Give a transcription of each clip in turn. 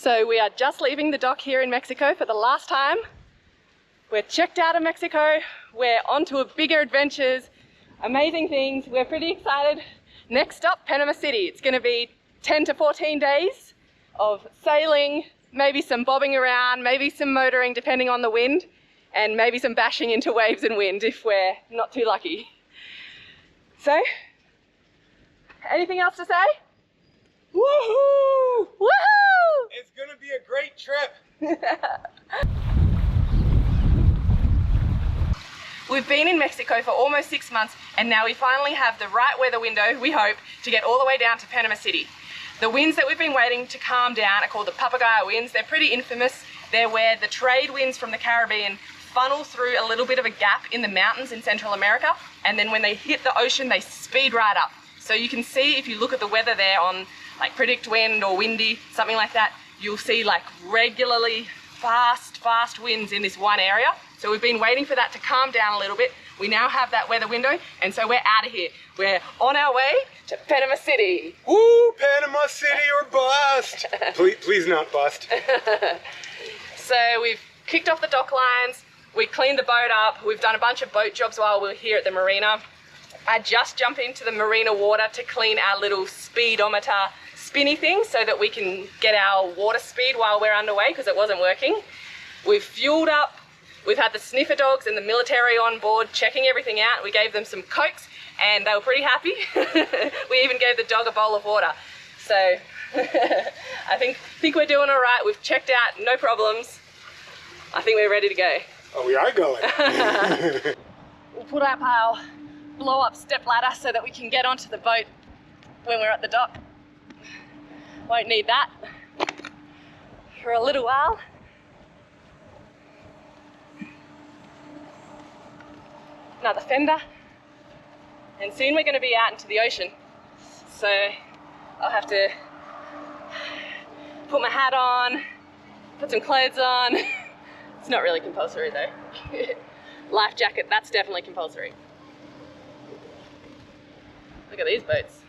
So we are just leaving the dock here in Mexico for the last time. We're checked out of Mexico. We're on to bigger adventures, amazing things. We're pretty excited. Next stop, Panama City. It's going to be 10 to 14 days of sailing, maybe some bobbing around, maybe some motoring depending on the wind, and maybe some bashing into waves and wind if we're not too lucky. So, anything else to say? Woohoo! Woohoo! It's gonna be a great trip. We've been in Mexico for almost 6 months, and now we finally have the right weather window, we hope, to get all the way down to Panama City. The winds that we've been waiting to calm down are called the papagayo winds. They're pretty infamous. They're where the trade winds from the Caribbean funnel through a little bit of a gap in the mountains in Central America, and then when they hit the ocean, they speed right up. So you can see, if you look at the weather there on like predict wind or windy, something like that, you'll see like regularly fast winds in this one area. So we've been waiting for that to calm down a little bit. We now have that weather window, and so we're out of here. We're on our way to Panama City. Woo, Panama City or bust. Please not bust. So we've kicked off the dock lines, we cleaned the boat up, we've done a bunch of boat jobs while we were here at the marina. I just jumped into the marina water to clean our little speedometer spinny thing so that we can get our water speed while we're underway, because it wasn't working. We've fueled up. We've had the sniffer dogs and the military on board checking everything out. We gave them some Cokes and they were pretty happy. We even gave the dog a bowl of water. So I think we're doing all right. We've checked out, no problems. I think we're ready to go. Oh, we are going. We'll put up our blow up step ladder so that we can get onto the boat when we're at the dock. Won't need that for a little while. Another fender, and soon we're going to be out into the ocean, so I'll have to put my hat on, put some clothes on. It's not really compulsory though. Life jacket, that's definitely compulsory. Look at these boats.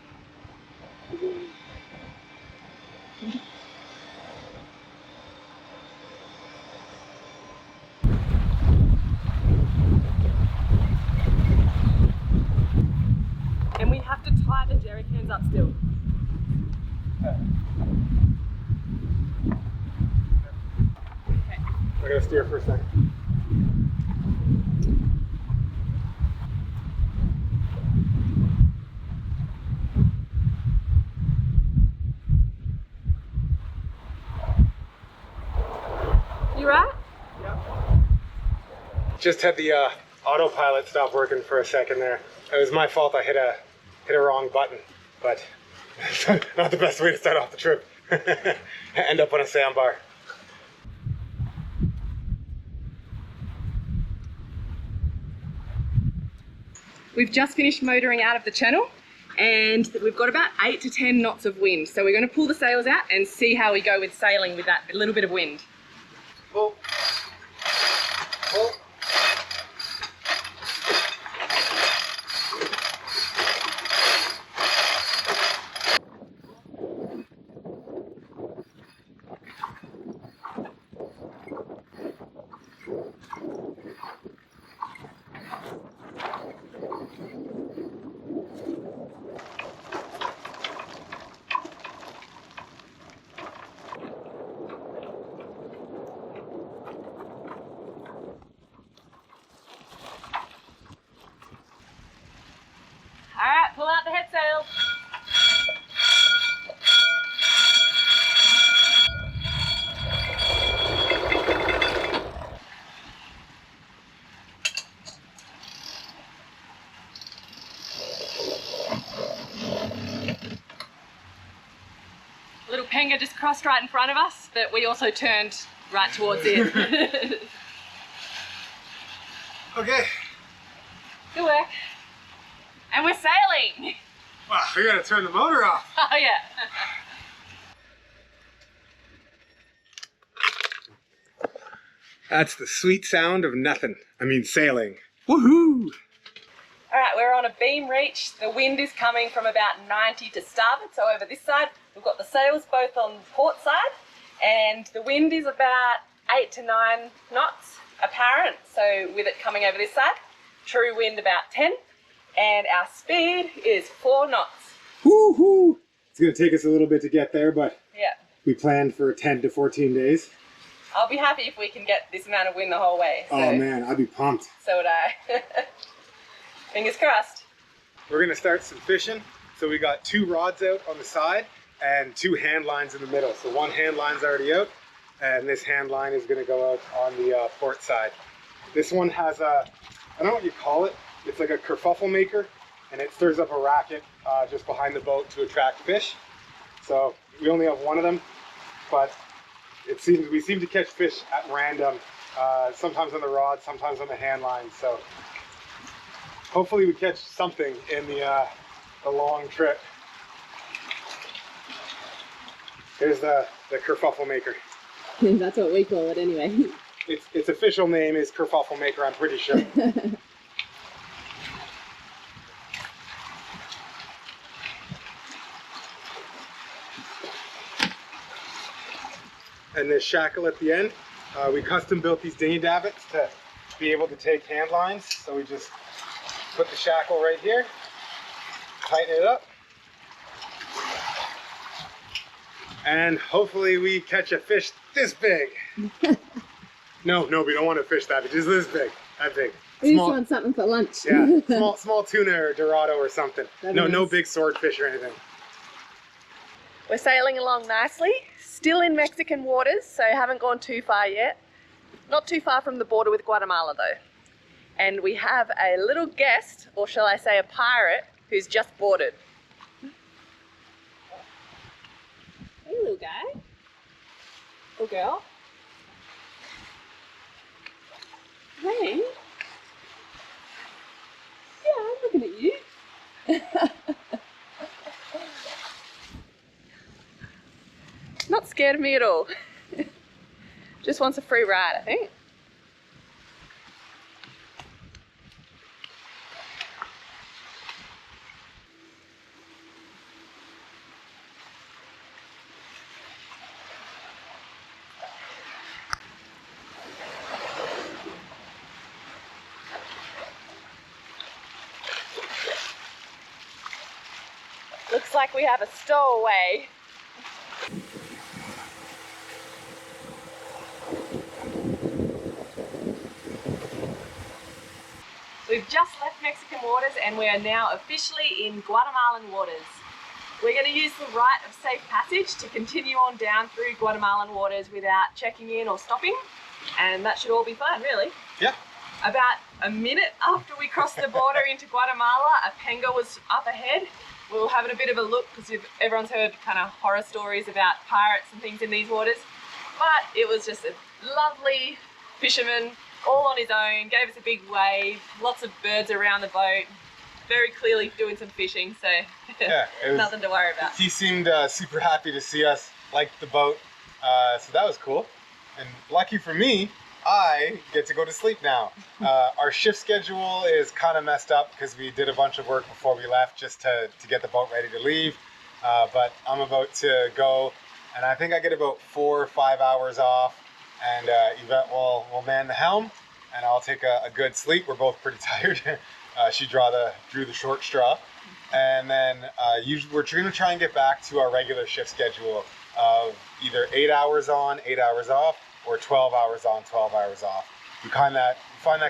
And we have to tie the jerry cans up still. Okay. We're gonna steer for a second. You right? Yep. Just had the autopilot stop working for a second there. It was my fault. I hit a wrong button, but not the best way to start off the trip. End up on a sandbar. We've just finished motoring out of the channel, and we've got about 8 to 10 knots of wind. So we're going to pull the sails out and see how we go with sailing with that little bit of wind. Pull. Pull. Alright, pull out the head sail. Little penga just crossed right in front of us, but we also turned right towards it. Okay. Good work. And we're sailing. Wow, we gotta turn the motor off. Oh yeah. That's the sweet sound of nothing. I mean sailing. Woohoo! Alright, we're on a beam reach. The wind is coming from about 90 to starboard, so over this side we've got the sails both on port side, And the wind is about 8 to 9 knots apparent, so with it coming over this side. True wind about 10, and our speed is 4 knots. Woohoo! It's gonna take us a little bit to get there, but Yeah. we planned for 10 to 14 days. I'll be happy if we can get this amount of wind the whole way. So, Oh man, I'd be pumped. So would I. Fingers crossed. We're gonna start some fishing. So we got 2 rods out on the side and 2 hand lines in the middle. So one hand line's already out, and this hand line is gonna go out on the port side. This one has a, I don't know what you call it. It's like a kerfuffle maker, and it stirs up a racket just behind the boat to attract fish. So we only have one of them, but we seem to catch fish at random, sometimes on the rod, sometimes on the hand line. So hopefully we catch something in the long trip. Here's the kerfuffle maker. That's what we call it anyway. Its official name is kerfuffle maker, I'm pretty sure. And this shackle at the end, we custom built these dinghy davits to be able to take hand lines. So we just put the shackle right here, tighten it up, and hopefully we catch a fish this big. No, we don't want a fish that big, just this big, that big. We just want something for lunch. Yeah, small tuna or dorado or something. No nice. big swordfish or anything. We're sailing along nicely, still in Mexican waters, so haven't gone too far yet. Not too far from the border with Guatemala though. And we have a little guest, or shall I say a pirate, who's just boarded. Hey, little guy. Or girl. Hey. Yeah, I'm looking at you. Not scared of me at all. Just wants a free ride, I think. Looks like we have a stowaway. We've just left Mexican waters and we are now officially in Guatemalan waters. We're going to use the rite of safe passage to continue on down through Guatemalan waters without checking in or stopping, and that should all be fun, really. Yeah. About a minute after we crossed the border into Guatemala, a panga was up ahead. We were having a bit of a look because everyone's heard kind of horror stories about pirates and things in these waters, but it was just a lovely fisherman, all on his own, gave us a big wave, lots of birds around the boat, very clearly doing some fishing, so yeah, nothing to worry about. He seemed super happy to see us, liked the boat, so that was cool. And lucky for me, I get to go to sleep now. Our shift schedule is kind of messed up because we did a bunch of work before we left just to get the boat ready to leave, but I'm about to go, and I think I get about 4 or 5 hours off. And Yvette will man the helm, and I'll take a good sleep. We're both pretty tired. She drew the short straw, and then we're going to try and get back to our regular shift schedule of either 8 hours on, 8 hours off, or 12 hours on, 12 hours off. We find that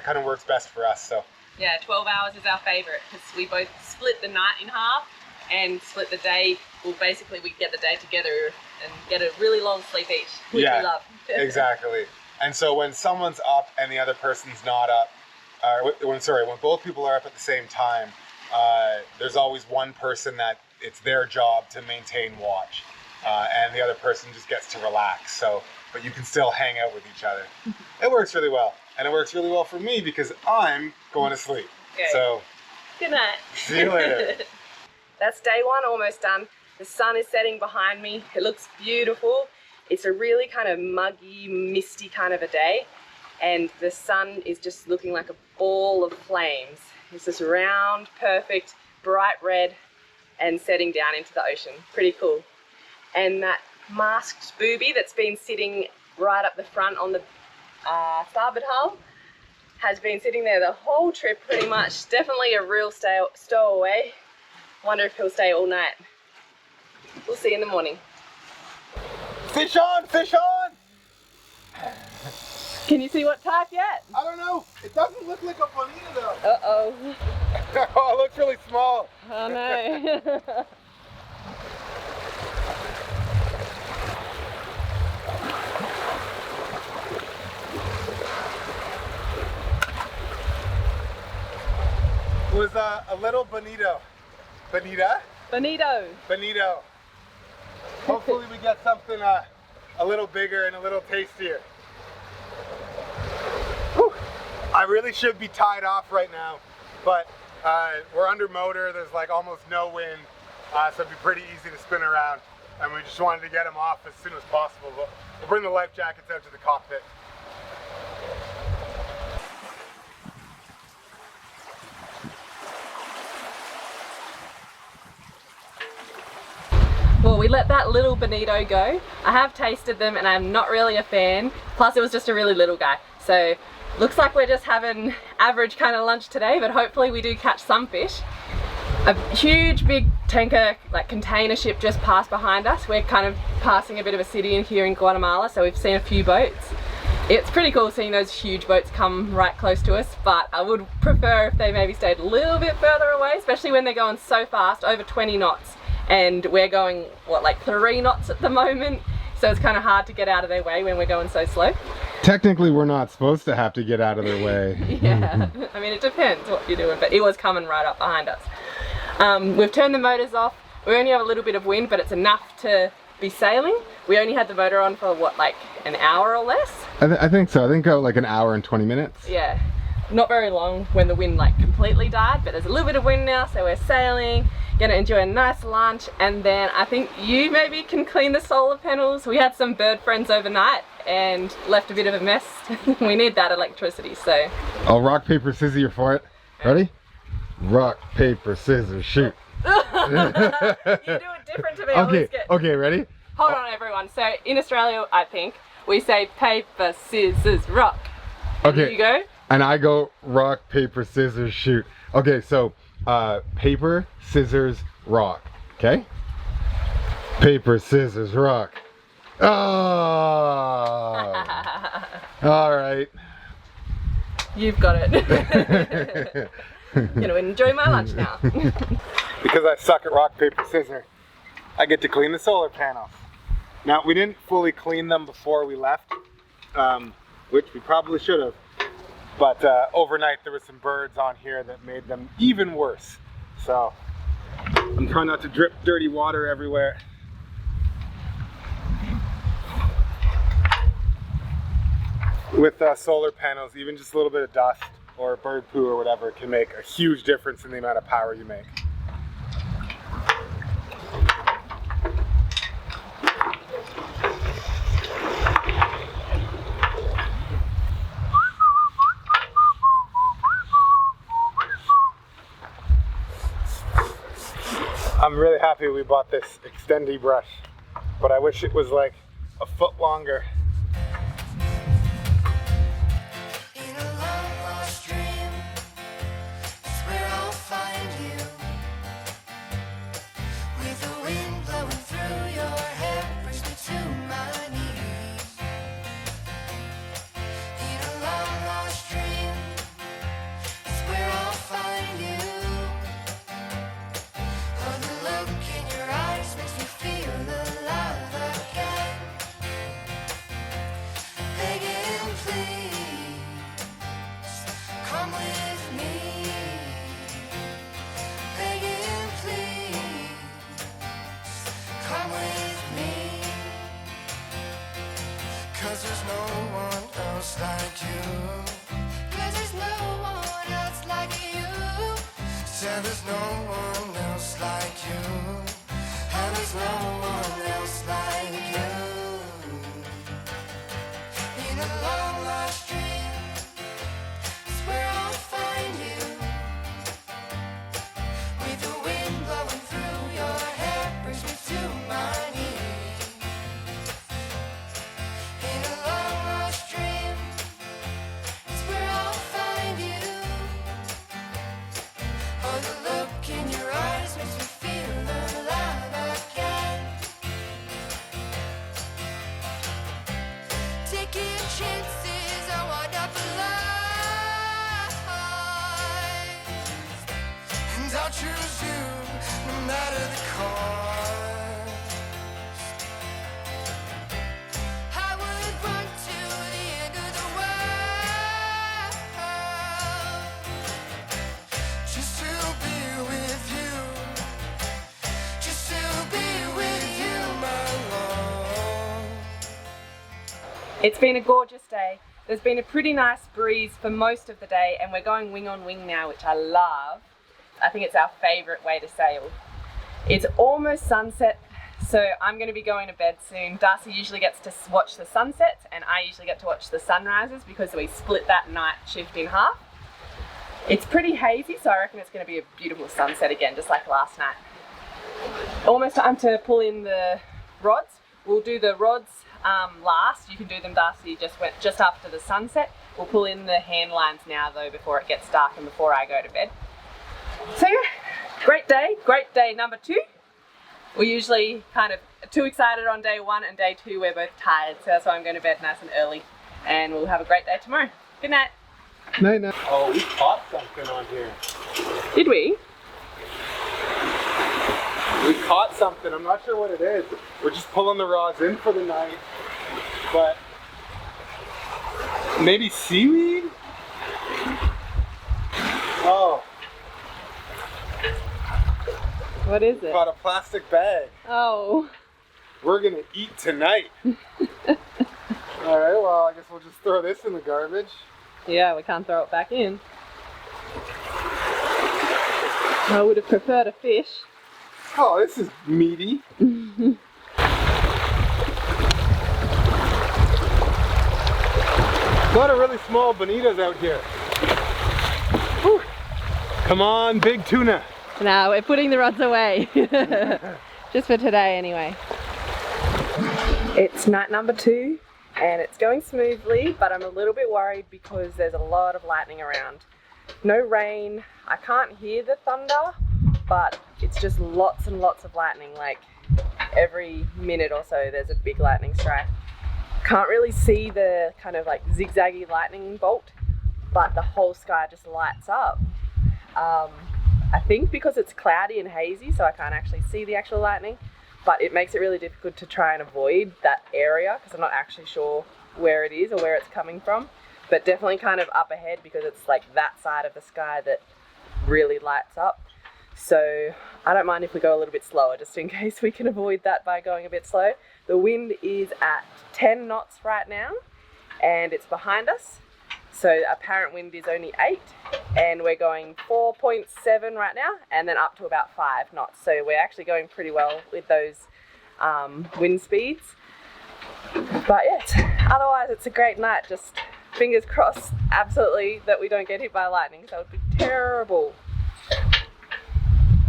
kind of works best for us. So yeah, 12 hours is our favorite because we both split the night in half and split the day. Well, basically we get the day together and get a really long sleep each, which we love. Exactly. And so when someone's up and the other person's not up, when both people are up at the same time, there's always one person that it's their job to maintain watch, and the other person just gets to relax. So, but you can still hang out with each other. It works really well, and it works really well for me because I'm going to sleep. Okay. So, good night. See you later. That's day one almost done. The sun is setting behind me. It looks beautiful. It's a really kind of muggy, misty kind of a day, and the sun is just looking like a ball of flames. It's this round, perfect, bright red, and setting down into the ocean. Pretty cool. And that masked booby that's been sitting right up the front on the starboard hull. Has been sitting there the whole trip pretty much. Definitely a real stowaway. Wonder if he'll stay all night. We'll see in the morning. Fish on! Fish on! Can you see what type yet? I don't know. It doesn't look like a bonita though. Uh-oh. Oh, it looks really small. Oh no. It was a little bonito. Bonita? Bonito. Bonito. Hopefully we get something a little bigger and a little tastier. Whew. I really should be tied off right now, but we're under motor. There's like almost no wind, so it'd be pretty easy to spin around. And we just wanted to get them off as soon as possible. But we'll bring the life jackets out to the cockpit. Well, we let that little bonito go. I have tasted them and I'm not really a fan. Plus it was just a really little guy. So looks like we're just having average kind of lunch today, but hopefully we do catch some fish. A huge big tanker, like container ship just passed behind us. We're kind of passing a bit of a city in here in Guatemala, so we've seen a few boats. It's pretty cool seeing those huge boats come right close to us, but I would prefer if they maybe stayed a little bit further away, especially when they're going so fast, over 20 knots. And we're going, what, like 3 knots at the moment? So it's kind of hard to get out of their way when we're going so slow. Technically, we're not supposed to have to get out of their way. Yeah, I mean, it depends what you're doing, but it was coming right up behind us. We've turned the motors off. We only have a little bit of wind, but it's enough to be sailing. We only had the motor on for what, like an hour or less? I think so. I think like an hour and 20 minutes. Yeah, not very long when the wind like completely died, but there's a little bit of wind now, so we're sailing. Gonna enjoy a nice lunch, and then I think you maybe can clean the solar panels. We had some bird friends overnight and left a bit of a mess. We need that electricity, so. I'll rock, paper, scissors for it. Ready? Rock, paper, scissors, shoot. You do it different to me. Okay, okay, ready? Hold on everyone. So in Australia, I think, we say paper, scissors, rock. Okay. Here you go. And I go rock, paper, scissors, shoot. Okay, so paper, scissors, rock. Okay? Paper, scissors, rock. Oh! All right. You've got it. Gonna enjoy my lunch now. Because I suck at rock, paper, scissors, I get to clean the solar panels. Now, we didn't fully clean them before we left, which we probably should have. But overnight there were some birds on here that made them even worse. So I'm trying not to drip dirty water everywhere. With solar panels, even just a little bit of dust or bird poo or whatever can make a huge difference in the amount of power you make. I'm really happy we bought this extendy brush, but I wish it was like a foot longer. In a long lost dream, it's where I'll find you. With the wind blowing through your hair, brings me to my knees. In a long lost dream, it's where I'll find you. Cause there's no one else like you. Cause there's no one else like you. Said there's no one else like you. And there's no one else like you. In a long lost dream, it's where I'll find you. With the wind blowing through your hair, brings me to my knees. choose you no matter the cost. I would run to the end of the world just to be with you, just to be with you, my love. It's been a gorgeous day. There's been a pretty nice breeze for most of the day and we're going wing on wing now, which I love. I think it's our favourite way to sail. It's almost sunset, so I'm going to be going to bed soon. Darcy usually gets to watch the sunsets and I usually get to watch the sunrises because we split that night shift in half. It's pretty hazy, so I reckon it's going to be a beautiful sunset again, just like last night. Almost time to pull in the rods. We'll do the rods last. You can do them, Darcy, just after the sunset. We'll pull in the hand lines now though before it gets dark and before I go to bed. So yeah, great day number 2. We're usually kind of too excited on day 1 and day 2 we're both tired, so that's why I'm going to bed nice and early and we'll have a great day tomorrow. Good night. Night, night. Oh, we caught something on here. Did we? We caught something. I'm not sure what it is. We're just pulling the rods in for the night, but maybe seaweed? Oh. What is it? Caught a plastic bag. Oh. We're gonna eat tonight. Alright, well, I guess we'll just throw this in the garbage. Yeah, we can't throw it back in. I would have preferred a fish. Oh, this is meaty. A lot of really small bonitas out here. Whew. Come on, big tuna. No, we're putting the rods away. Just for today anyway. It's night number 2 and it's going smoothly, but I'm a little bit worried because there's a lot of lightning around. No rain, I can't hear the thunder, but it's just lots and lots of lightning. Like every minute or so there's a big lightning strike. Can't really see the kind of like zigzaggy lightning bolt, but the whole sky just lights up. I think because it's cloudy and hazy, so I can't actually see the actual lightning, but it makes it really difficult to try and avoid that area because I'm not actually sure where it is or where it's coming from, but definitely kind of up ahead because it's like that side of the sky that really lights up. So I don't mind if we go a little bit slower just in case we can avoid that by going a bit slow. The wind is at 10 knots right now and it's behind us. So apparent wind is only 8 and we're going 4.7 right now and then up to about 5 knots. So we're actually going pretty well with those wind speeds. But yeah, otherwise it's a great night. Just fingers crossed absolutely that we don't get hit by lightning. That would be terrible.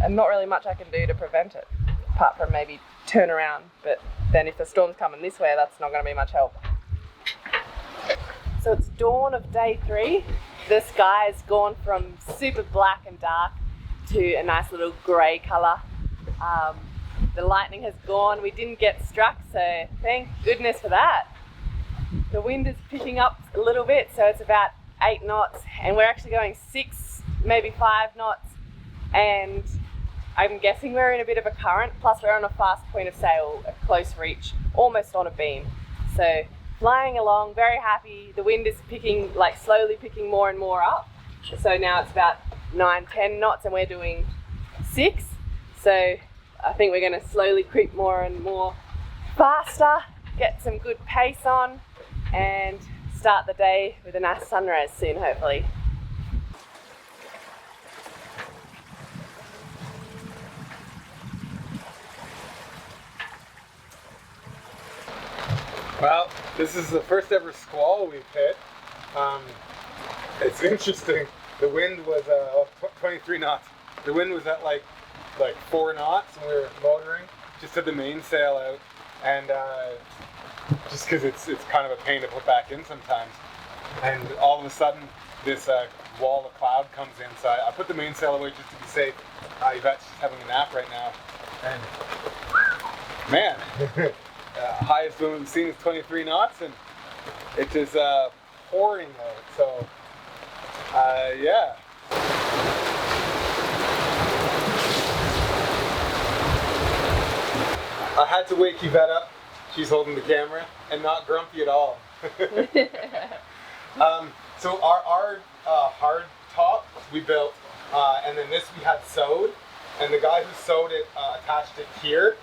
And not really much I can do to prevent it apart from maybe turn around. But then if the storm's coming this way, that's not going to be much help. So it's dawn of day 3. The sky's gone from super black and dark to a nice little grey colour. The lightning has gone. We didn't get struck, so thank goodness for that. The wind is picking up a little bit, so it's about 8 knots, and we're actually going 6, maybe 5 knots, and I'm guessing we're in a bit of a current, plus we're on a fast point of sail, a close reach, almost on a beam. So flying along, very happy. The wind is picking, like slowly picking more and more up. So now it's about 9-10 knots and we're doing 6. So I think we're going to slowly creep more and more faster, get some good pace on and start the day with a nice sunrise soon, hopefully. Well, this is the first ever squall we've hit. It's interesting. The wind was 23 knots. The wind was at like 4 knots and we were motoring. Just had the mainsail out and just because it's kind of a pain to put back in sometimes. And all of a sudden this wall of cloud comes in. So I put the mainsail away just to be safe. Yvette's just having a nap right now. And man, highest wind we've seen is 23 knots and it is pouring out. So yeah. I had to wake Yvette up. She's holding the camera and not grumpy at all. So our hard top we built, and then this we had sewed, and the guy who sewed it attached it here,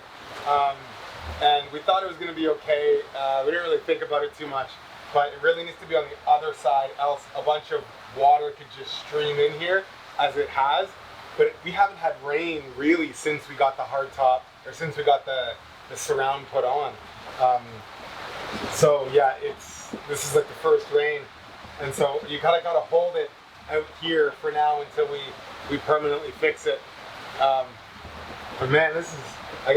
and we thought it was going to be okay. We didn't really think about it too much, but it really needs to be on the other side, else a bunch of water could just stream in here, as it has. But we haven't had rain really since we got the hard top, or since we got the surround put on. So yeah, this is like the first rain, and so you kind of got to hold it out here for now until we permanently fix it. But man, this is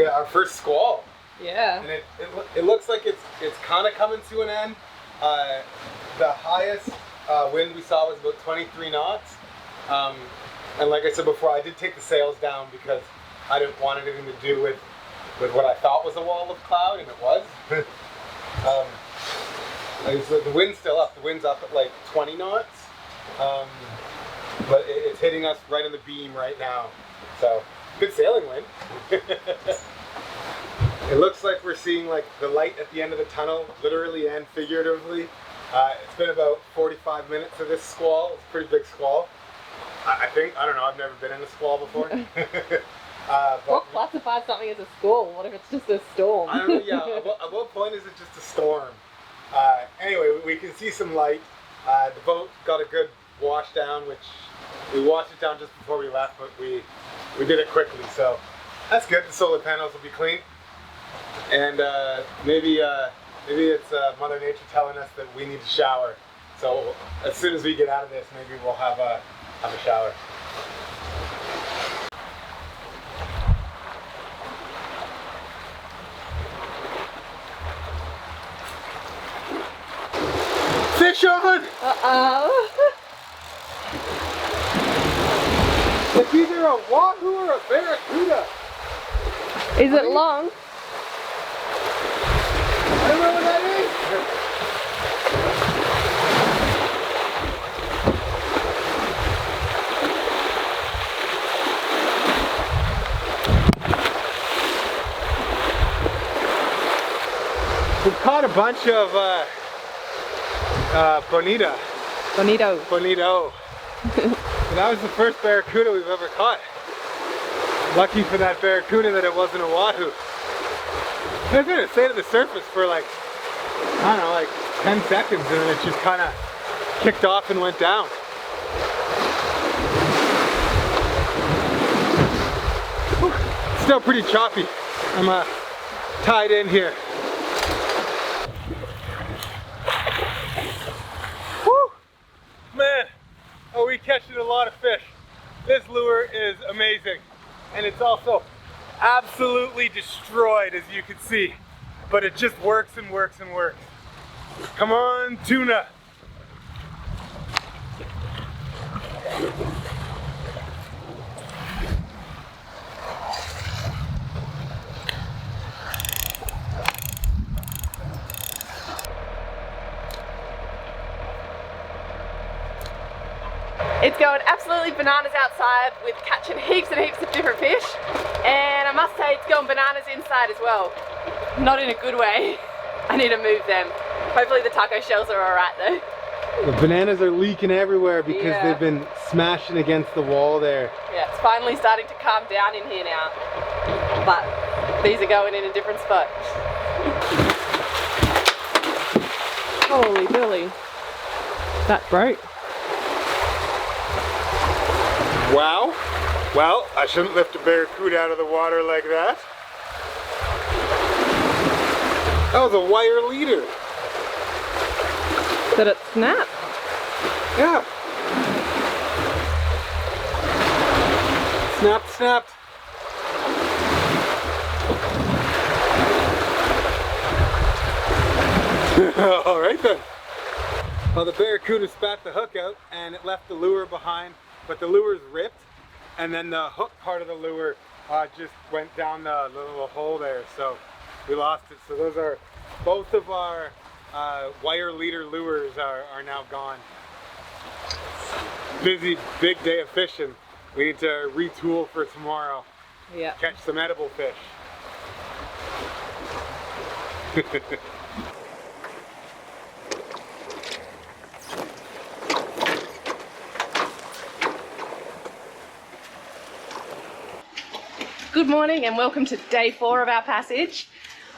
our first squall. Yeah. And it looks like it's kind of coming to an end. The highest wind we saw was about 23 knots. And like I said before, I did take the sails down because I didn't want anything to do with what I thought was a wall of cloud, and it was. The wind's still up. The wind's up at like 20 knots. But it's hitting us right on the beam right now. So, good sailing wind. It looks like we're seeing like the light at the end of the tunnel, literally and figuratively. It's been about 45 minutes of this squall. It's a pretty big squall. I think, I don't know, I've never been in a squall before. What classifies something as a squall? What if it's just a storm? I don't know, yeah, at what point is it just a storm? Anyway, we can see some light. The boat got a good wash down, which we washed it down just before we left, but we did it quickly, so that's good. The solar panels will be clean. And maybe it's Mother Nature telling us that we need to shower. So as soon as we get out of this, maybe we'll have a shower. Fish on! Uh-oh. It's either a wahoo or a barracuda. Is it long? I don't know what that is. We've caught a bunch of bonito. So that was the first barracuda we've ever caught. Lucky for that barracuda that it wasn't a wahoo. It was gonna stay to the surface for like, I don't know, like 10 seconds, and then it just kind of kicked off and went down. Whew. Still pretty choppy. I'm tied in here. Whew. Man, are we catching a lot of fish. This lure is amazing, and it's also absolutely destroyed, as you can see, but it just works and works and works. Come on, tuna. It's going absolutely bananas outside with catching heaps and heaps of different fish, and I must say it's going bananas inside as well. Not in a good way. I need to move them. Hopefully the taco shells are alright though. The bananas are leaking everywhere because they've been smashing against the wall there. Yeah, it's finally starting to calm down in here now, but these are going in a different spot. Holy billy, that broke. Wow. Well, I shouldn't lift a barracuda out of the water like that. That was a wire leader. Did it snap? Yeah. Snapped. All right then. Well, the barracuda spat the hook out and it left the lure behind, but the lure's ripped, and then the hook part of the lure just went down the little hole there, so we lost it. So those are both of our wire leader lures are now gone. Busy, big day of fishing. We need to retool for tomorrow. Yeah. Catch some edible fish. Good morning and welcome to day 4 of our passage.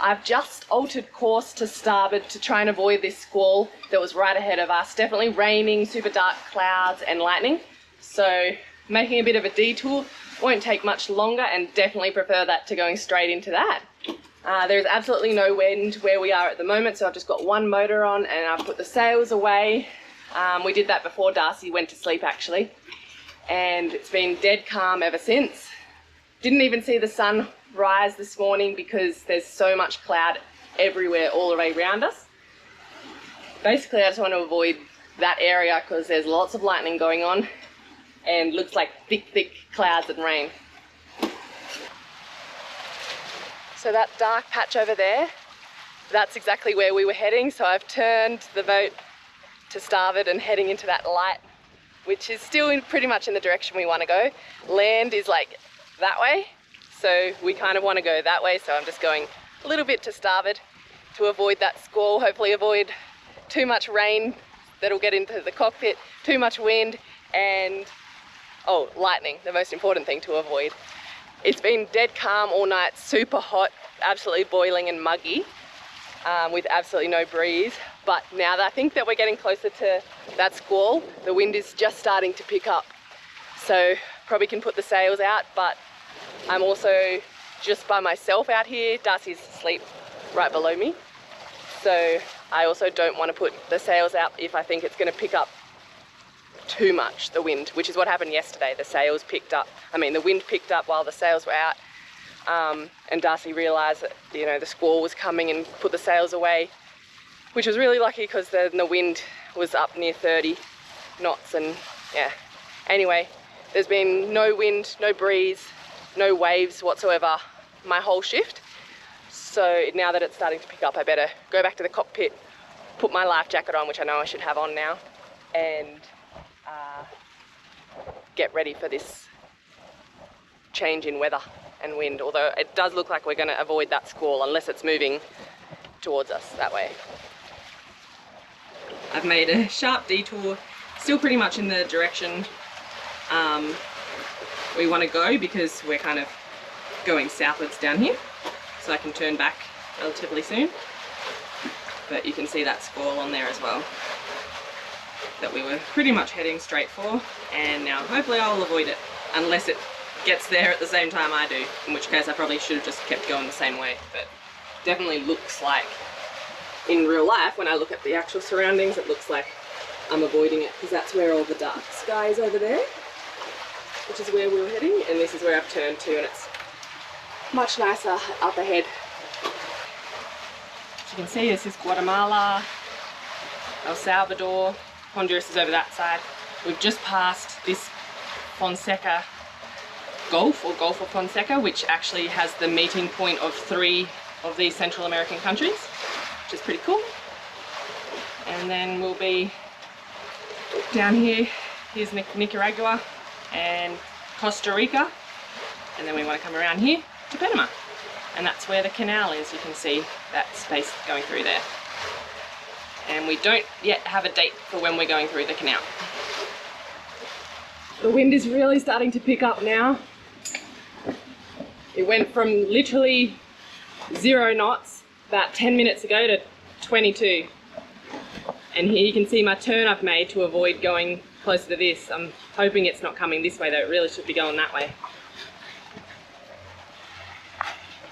I've just altered course to starboard to try and avoid this squall that was right ahead of us. Definitely raining, super dark clouds and lightning. So making a bit of a detour, won't take much longer, and definitely prefer that to going straight into that. There's absolutely no wind where we are at the moment, so I've just got one motor on and I've put the sails away. We did that before Darcy went to sleep actually, and it's been dead calm ever since. Didn't even see the sun rise this morning because there's so much cloud everywhere all the way around us. Basically I just want to avoid that area because there's lots of lightning going on and looks like thick clouds and rain. So that dark patch over there, that's exactly where we were heading. So I've turned the boat to starboard and heading into that light, which is still pretty much in the direction we want to go. Land is like that way, so we kind of want to go that way. So I'm just going a little bit to starboard to avoid that squall, hopefully avoid too much rain that'll get into the cockpit, too much wind, and lightning, the most important thing to avoid. It's been dead calm all night, super hot, absolutely boiling and muggy, with absolutely no breeze. But now that I think that we're getting closer to that squall, the wind is just starting to pick up. So probably can put the sails out, but I'm also just by myself out here. Darcy's asleep right below me. So I also don't want to put the sails out if I think it's going to pick up too much, the wind, which is what happened yesterday. The wind picked up while the sails were out, and Darcy realised that the squall was coming and put the sails away, which was really lucky because the wind was up near 30 knots. And yeah, anyway, there's been no wind, no breeze, no waves whatsoever my whole shift. So now that it's starting to pick up, I better go back to the cockpit, put my life jacket on, which I know I should have on now, and get ready for this change in weather and wind, although it does look like we're going to avoid that squall unless it's moving towards us that way. I've made a sharp detour, still pretty much in the direction we want to go because we're kind of going southwards down here, so I can turn back relatively soon. But you can see that squall on there as well that we were pretty much heading straight for, and now hopefully I'll avoid it unless it gets there at the same time I do, in which case I probably should have just kept going the same way. But definitely looks like in real life, when I look at the actual surroundings, it looks like I'm avoiding it because that's where all the dark sky is over there, which is where we were heading, and this is where I've turned to, and it's much nicer up ahead. As you can see, this is Guatemala, El Salvador, Honduras is over that side. We've just passed this Fonseca Gulf, or Gulf of Fonseca, which actually has the meeting point of 3 of these Central American countries, which is pretty cool. And then we'll be down here. Here's Nicaragua and Costa Rica, and then we want to come around here to Panama, and that's where the canal is. You can see that space going through there, and we don't yet have a date for when we're going through the canal. The wind is really starting to pick up now. It went from literally 0 knots about 10 minutes ago to 22, and here you can see my turn I've made to avoid going closer to this. I'm hoping it's not coming this way though, it really should be going that way.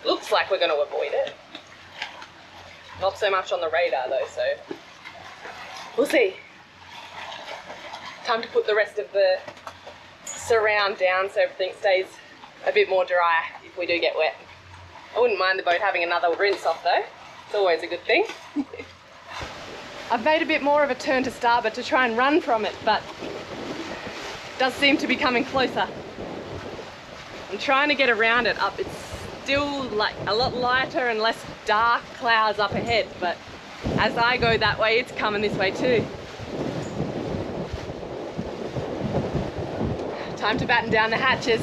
Looks like we're going to avoid it. Not so much on the radar though, so we'll see. Time to put the rest of the surround down so everything stays a bit more dry if we do get wet. I wouldn't mind the boat having another rinse off though. It's always a good thing. I've made a bit more of a turn to starboard to try and run from it, but it does seem to be coming closer. I'm trying to get around it up. It's still like a lot lighter and less dark clouds up ahead, but as I go that way, it's coming this way too. Time to batten down the hatches.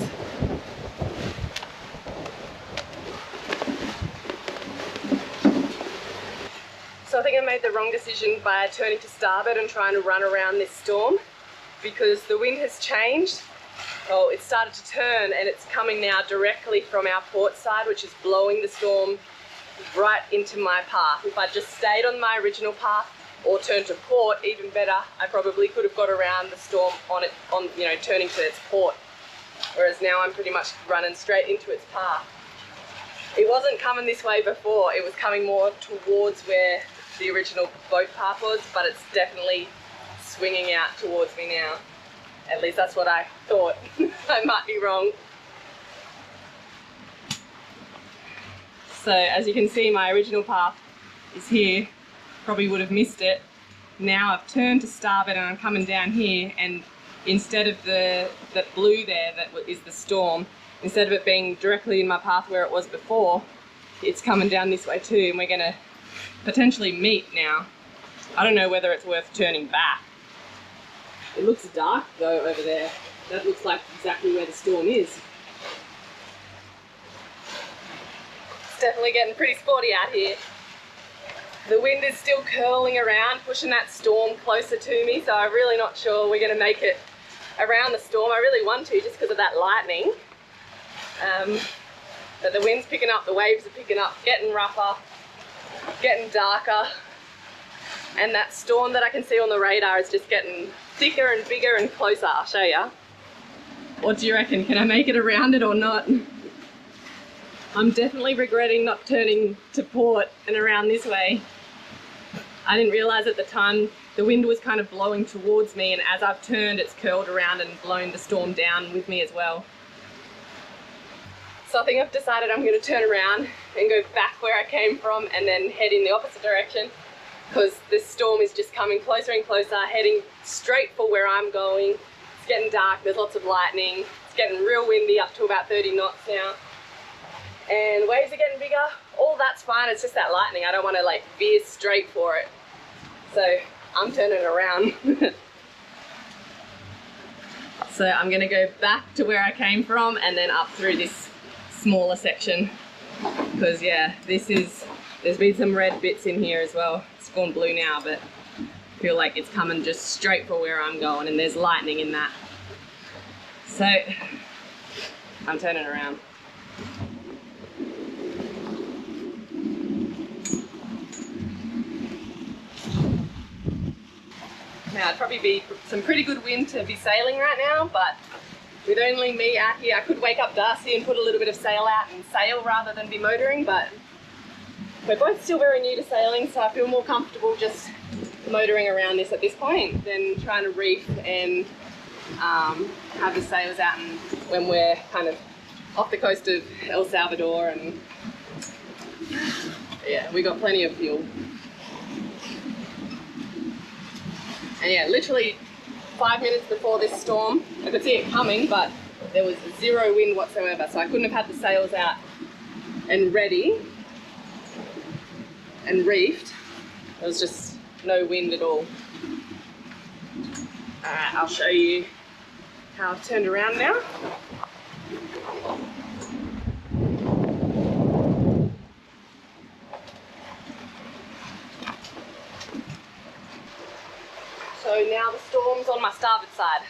think I made the wrong decision by turning to starboard and trying to run around this storm, because the wind has changed. Well, it started to turn and it's coming now directly from our port side, which is blowing the storm right into my path. If I just stayed on my original path or turned to port, even better, I probably could have got around the storm turning to its port. Whereas now I'm pretty much running straight into its path. It wasn't coming this way before, it was coming more towards where the original boat path was, but it's definitely swinging out towards me now. At least that's what I thought. I might be wrong. So as you can see, my original path is here. Probably would have missed it. Now I've turned to starboard and I'm coming down here, and instead of that blue there that is the storm, instead of it being directly in my path where it was before, it's coming down this way too, and we're going to potentially meet now. I don't know whether it's worth turning back. It looks dark though over there. That looks like exactly where the storm is. It's definitely getting pretty sporty out here. The wind is still curling around, pushing that storm closer to me, so I'm really not sure we're going to make it around the storm. I really want to, just because of that lightning. But the wind's picking up, the waves are picking up, getting rougher, getting darker, and that storm that I can see on the radar is just getting thicker and bigger and closer. I'll show you. What do you reckon? Can I make it around it or not? I'm definitely regretting not turning to port and around this way. I didn't realise at the time the wind was kind of blowing towards me, and as I've turned it's curled around and blown the storm down with me as well. So I think I've decided I'm going to turn around and go back where I came from and then head in the opposite direction, because this storm is just coming closer and closer, heading straight for where I'm going. It's getting dark, there's lots of lightning, it's getting real windy, up to about 30 knots now. And waves are getting bigger. All that's fine, it's just that lightning. I don't want to like veer straight for it. So I'm turning around. So I'm going to go back to where I came from and then up through this smaller section. Because yeah, there's been some red bits in here as well. It's gone blue now, but I feel like it's coming just straight for where I'm going, and there's lightning in that. So I'm turning around. Now it'd probably be some pretty good wind to be sailing right now, but with only me out here, I could wake up Darcy and put a little bit of sail out and sail rather than be motoring, but we're both still very new to sailing, so I feel more comfortable just motoring around this at this point than trying to reef and have the sails out and when we're kind of off the coast of El Salvador, and yeah, we got plenty of fuel. And yeah, literally 5 minutes before this storm, I could see it coming, but there was zero wind whatsoever, so I couldn't have had the sails out and ready and reefed. There was just no wind at all. Alright, I'll show you how I've turned around now. So now the storm's on my starboard side,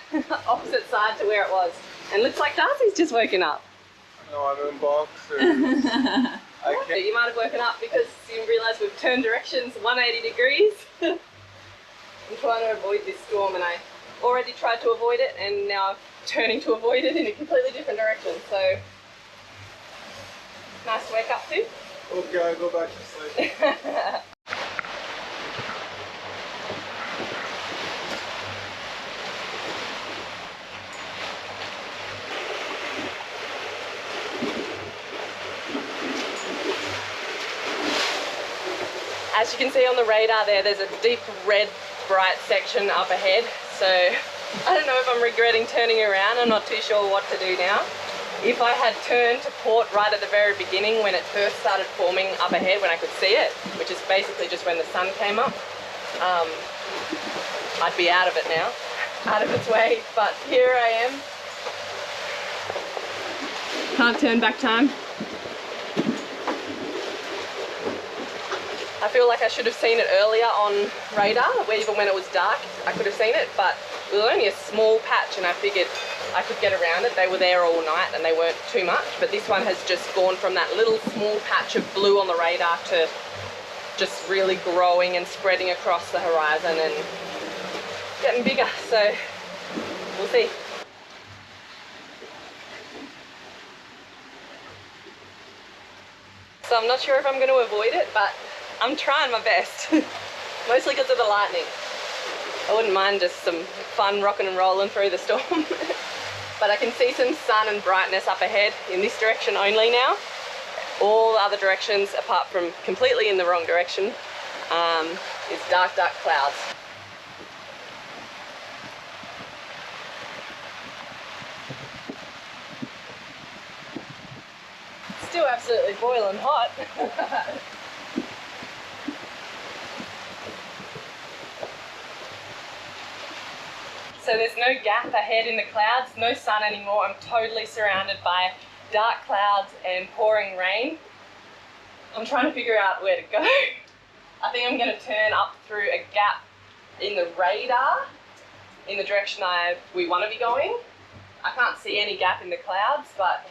opposite side to where it was. And looks like Darcy's just woken up. No, I'm in boxers. I can't. You might have woken up because you realise we've turned directions 180 degrees. I'm trying to avoid this storm, and I already tried to avoid it, and now I'm turning to avoid it in a completely different direction. So, nice to wake up too. Okay, I'll go back to sleep. As you can see on the radar there's a deep red bright section up ahead, so I don't know if I'm regretting turning around. I'm not too sure what to do now. If I had turned to port right at the very beginning when it first started forming up ahead, when I could see it, which is basically just when the sun came up, I'd be out of it now, out of its way, but here I am. Can't turn back time. I feel like I should have seen it earlier on radar, where even when it was dark, I could have seen it, but it was only a small patch and I figured I could get around it. They were there all night and they weren't too much, but this one has just gone from that little small patch of blue on the radar to just really growing and spreading across the horizon and getting bigger, so we'll see. So I'm not sure if I'm going to avoid it, but I'm trying my best, mostly because of the lightning. I wouldn't mind just some fun rocking and rolling through the storm. But I can see some sun and brightness up ahead in this direction only now. All the other directions, apart from completely in the wrong direction, is dark, dark clouds. Still absolutely boiling hot. So there's no gap ahead in the clouds, no sun anymore. I'm totally surrounded by dark clouds and pouring rain. I'm trying to figure out where to go. I think I'm going to turn up through a gap in the radar in the direction we want to be going. I can't see any gap in the clouds, but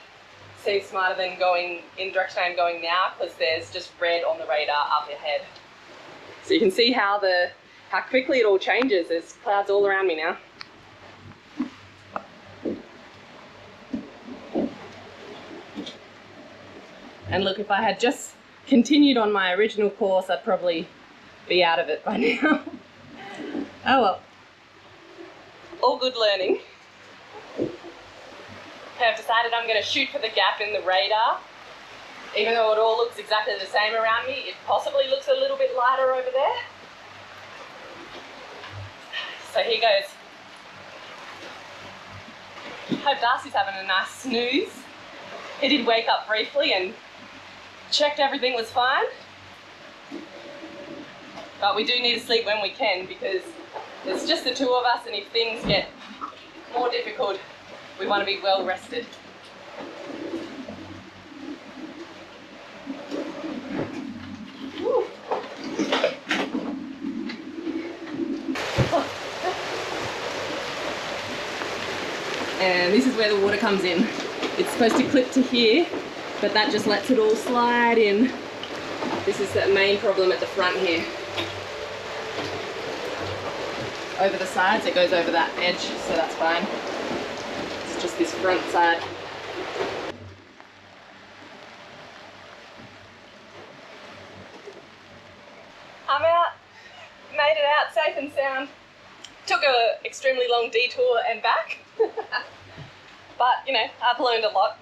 it seems smarter than going in the direction I'm going now because there's just red on the radar up ahead. So you can see how quickly it all changes. There's clouds all around me now. And look, if I had just continued on my original course, I'd probably be out of it by now. Oh well. All good learning. Okay, I've decided I'm going to shoot for the gap in the radar. Even though it all looks exactly the same around me, it possibly looks a little bit lighter over there. So here goes. Hope Darcy's having a nice snooze. He did wake up briefly and checked everything was fine. But we do need to sleep when we can because it's just the two of us, and if things get more difficult, we want to be well rested. Woo. And this is where the water comes in. It's supposed to clip to here, but that just lets it all slide in. This is the main problem at the front here. Over the sides, it goes over that edge, so that's fine. It's just this front side. I'm out, made it out safe and sound. Took an extremely long detour and back. But, you know, I've learned a lot.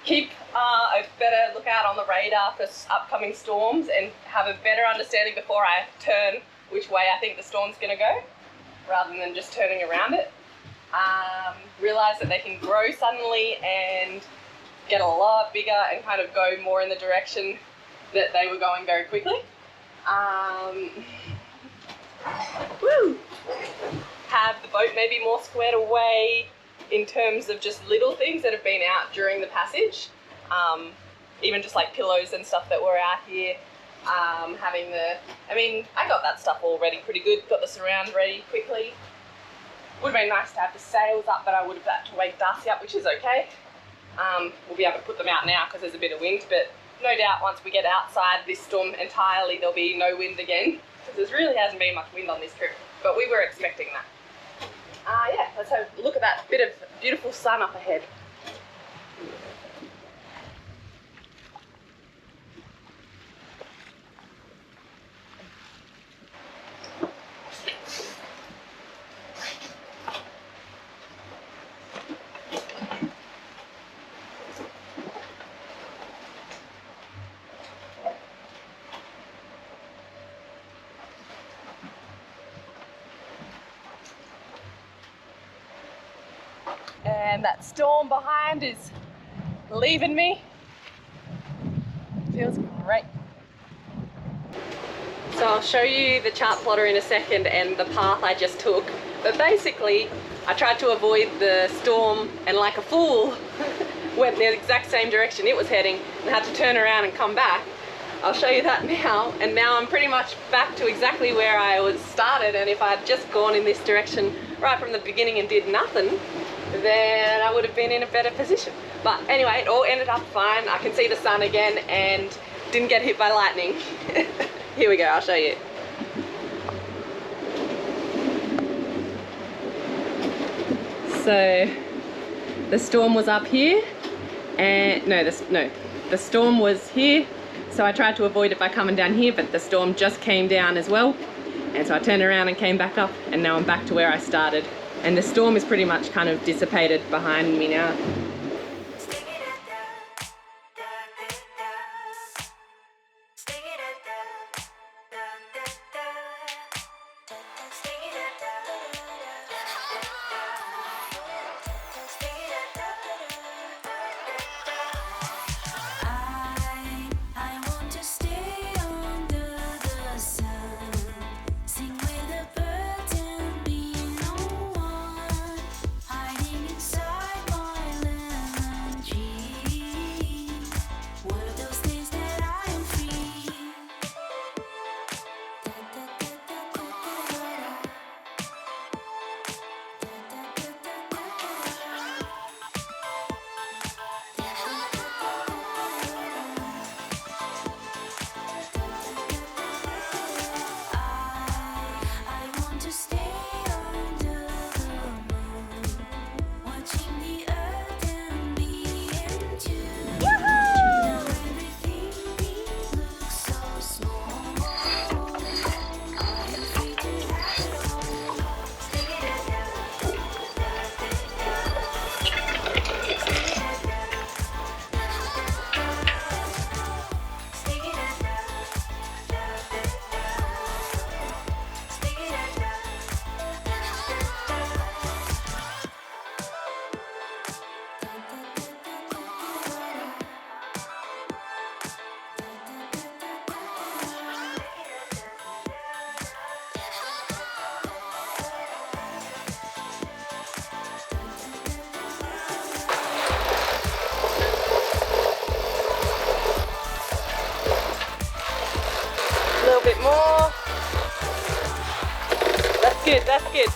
Keep a better lookout on the radar for upcoming storms and have a better understanding before I turn which way I think the storm's going to go, rather than just turning around it. Realise that they can grow suddenly and get a lot bigger and kind of go more in the direction that they were going very quickly. Woo! Have the boat maybe more squared away in terms of just little things that have been out during the passage. Even just like pillows and stuff that were out here. I got that stuff all ready pretty good, got the surround ready quickly. Would have been nice to have the sails up, but I would have had to wake Darcy up, which is okay. We'll be able to put them out now because there's a bit of wind, but no doubt once we get outside this storm entirely, there'll be no wind again, because there really hasn't been much wind on this trip, but we were expecting that. Yeah, let's have a look at that bit of beautiful sun up ahead. And that storm behind is leaving me. Feels great. So I'll show you the chart plotter in a second and the path I just took. But basically, I tried to avoid the storm and like a fool went the exact same direction it was heading and had to turn around and come back. I'll show you that now. And now I'm pretty much back to exactly where I was started, and if I'd just gone in this direction right from the beginning and did nothing, then I would have been in a better position. But anyway, it all ended up fine. I can see the sun again and didn't get hit by lightning. Here we go, I'll show you. So the storm was up here, and the storm was here, so I tried to avoid it by coming down here, but the storm just came down as well, and so I turned around and came back up, and now I'm back to where I started, and the storm is pretty much kind of dissipated behind me now. Bit more. That's good, that's good.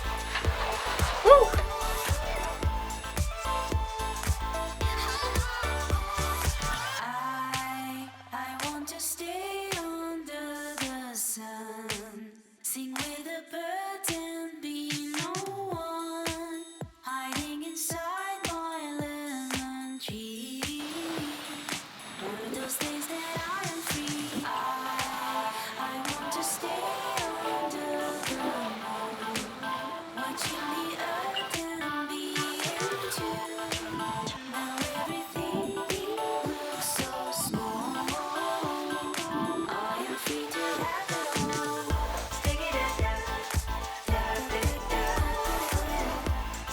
Woo! I want to stay under the sun, sing with the birds and be no one, hiding inside my lemon tree. One of those days that I am free. I want to stay under the moon, watching the earth and be into. Now everything looks so small. I am free to have it all. Stick it down, down, stick it down,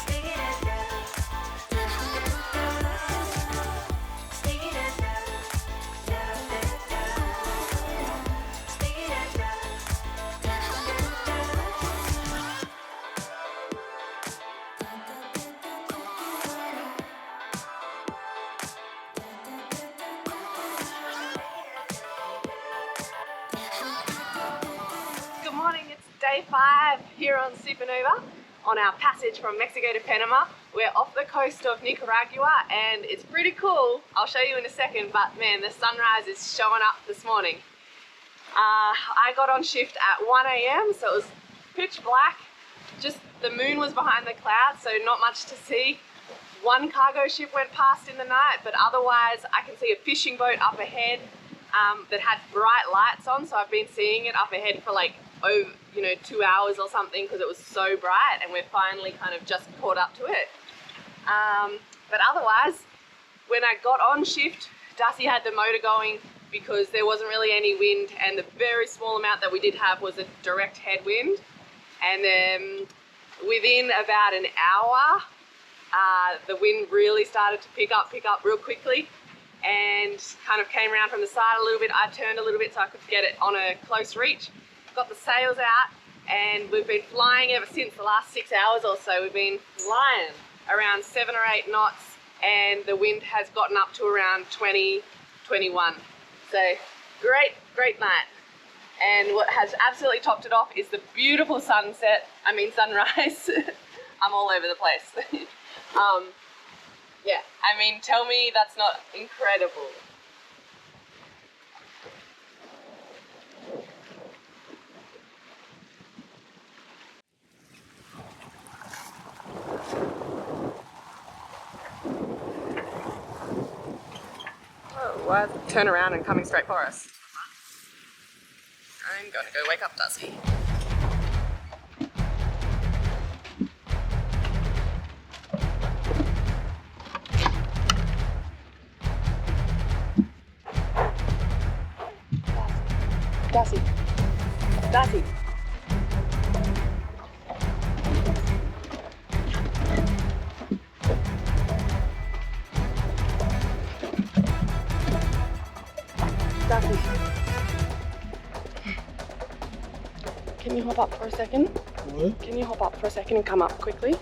stick it down. Good morning, it's day 5 here on Supernova on our passage from Mexico to Panama. We're off the coast of Nicaragua and it's pretty cool. I'll show you in a second, but man, the sunrise is showing up this morning. I got on shift at 1 AM, so it was pitch black. Just the moon was behind the clouds, so not much to see. One cargo ship went past in the night, but otherwise I can see a fishing boat up ahead that had bright lights on, so I've been seeing it up ahead for like 2 hours or something because it was so bright, and we're finally kind of just caught up to it. But otherwise, when I got on shift, Darcy had the motor going because there wasn't really any wind, and the very small amount that we did have was a direct headwind. And then within about an hour, the wind really started to pick up real quickly and kind of came around from the side a little bit. I turned a little bit so I could get it on a close reach. Got the sails out, and we've been flying ever since. The last 6 hours or so we've been flying around 7 or 8 knots, and the wind has gotten up to around 20, 21. So great night. And what has absolutely topped it off is the beautiful sunrise. I'm all over the place. Yeah, I mean, tell me that's not incredible. Oh, why is it turn around and coming straight for us? I'm gonna go wake up Darcy. Darcy. Darcy. Darcy. Can you hop up for a second? What? Can you hop up for a second and come up quickly?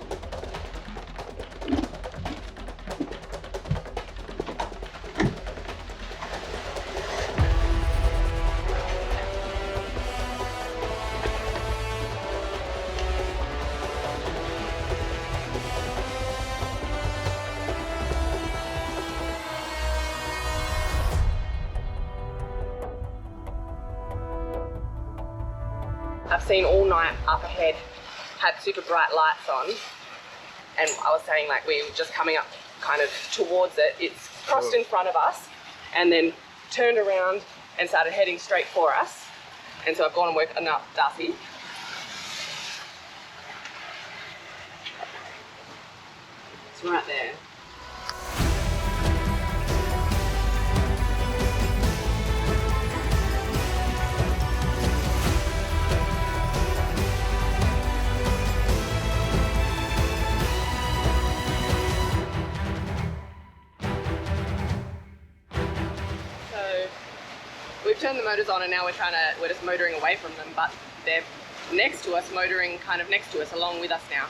I've seen all night up ahead had super bright lights on, and I was saying like we were just coming up kind of towards it. It's crossed in front of us and then turned around and started heading straight for us. And so I've gone and woken up Darcy. It's right there. We've turned the motors on and now we're just motoring away from them, but they're next to us, motoring kind of next to us, along with us now.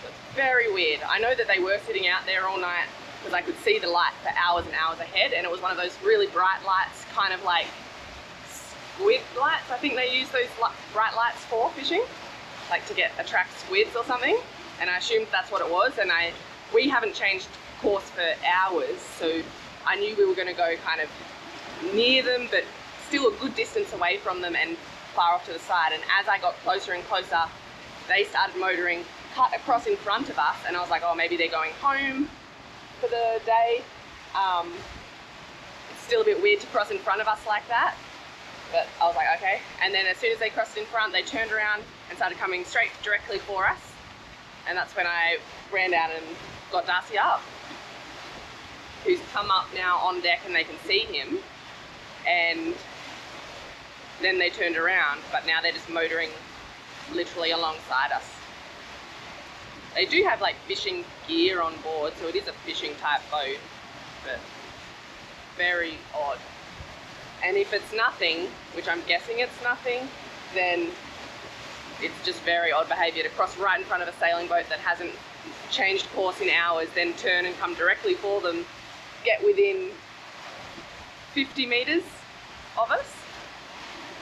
So it's very weird. I know that they were sitting out there all night because I could see the light for hours and hours ahead, and it was one of those really bright lights, kind of like squid lights. I think they use those bright lights for fishing, like to attract squids or something, and I assumed that's what it was. And we haven't changed course for hours, so I knew we were going to go kind of near them, but still a good distance away from them and far off to the side. And as I got closer and closer, they started motoring, cut across in front of us, and I was like, oh, maybe they're going home for the day. It's still a bit weird to cross in front of us like that, but I was like, okay. And then as soon as they crossed in front, they turned around and started coming straight directly for us, and that's when I ran down and got Darcy up, who's come up now on deck and they can see him. And then they turned around, but now they're just motoring literally alongside us. They do have like fishing gear on board, so it is a fishing type boat, but very odd. And if it's nothing, which I'm guessing it's nothing, then it's just very odd behavior to cross right in front of a sailing boat that hasn't changed course in hours, then turn and come directly for them, get within 50 meters of us,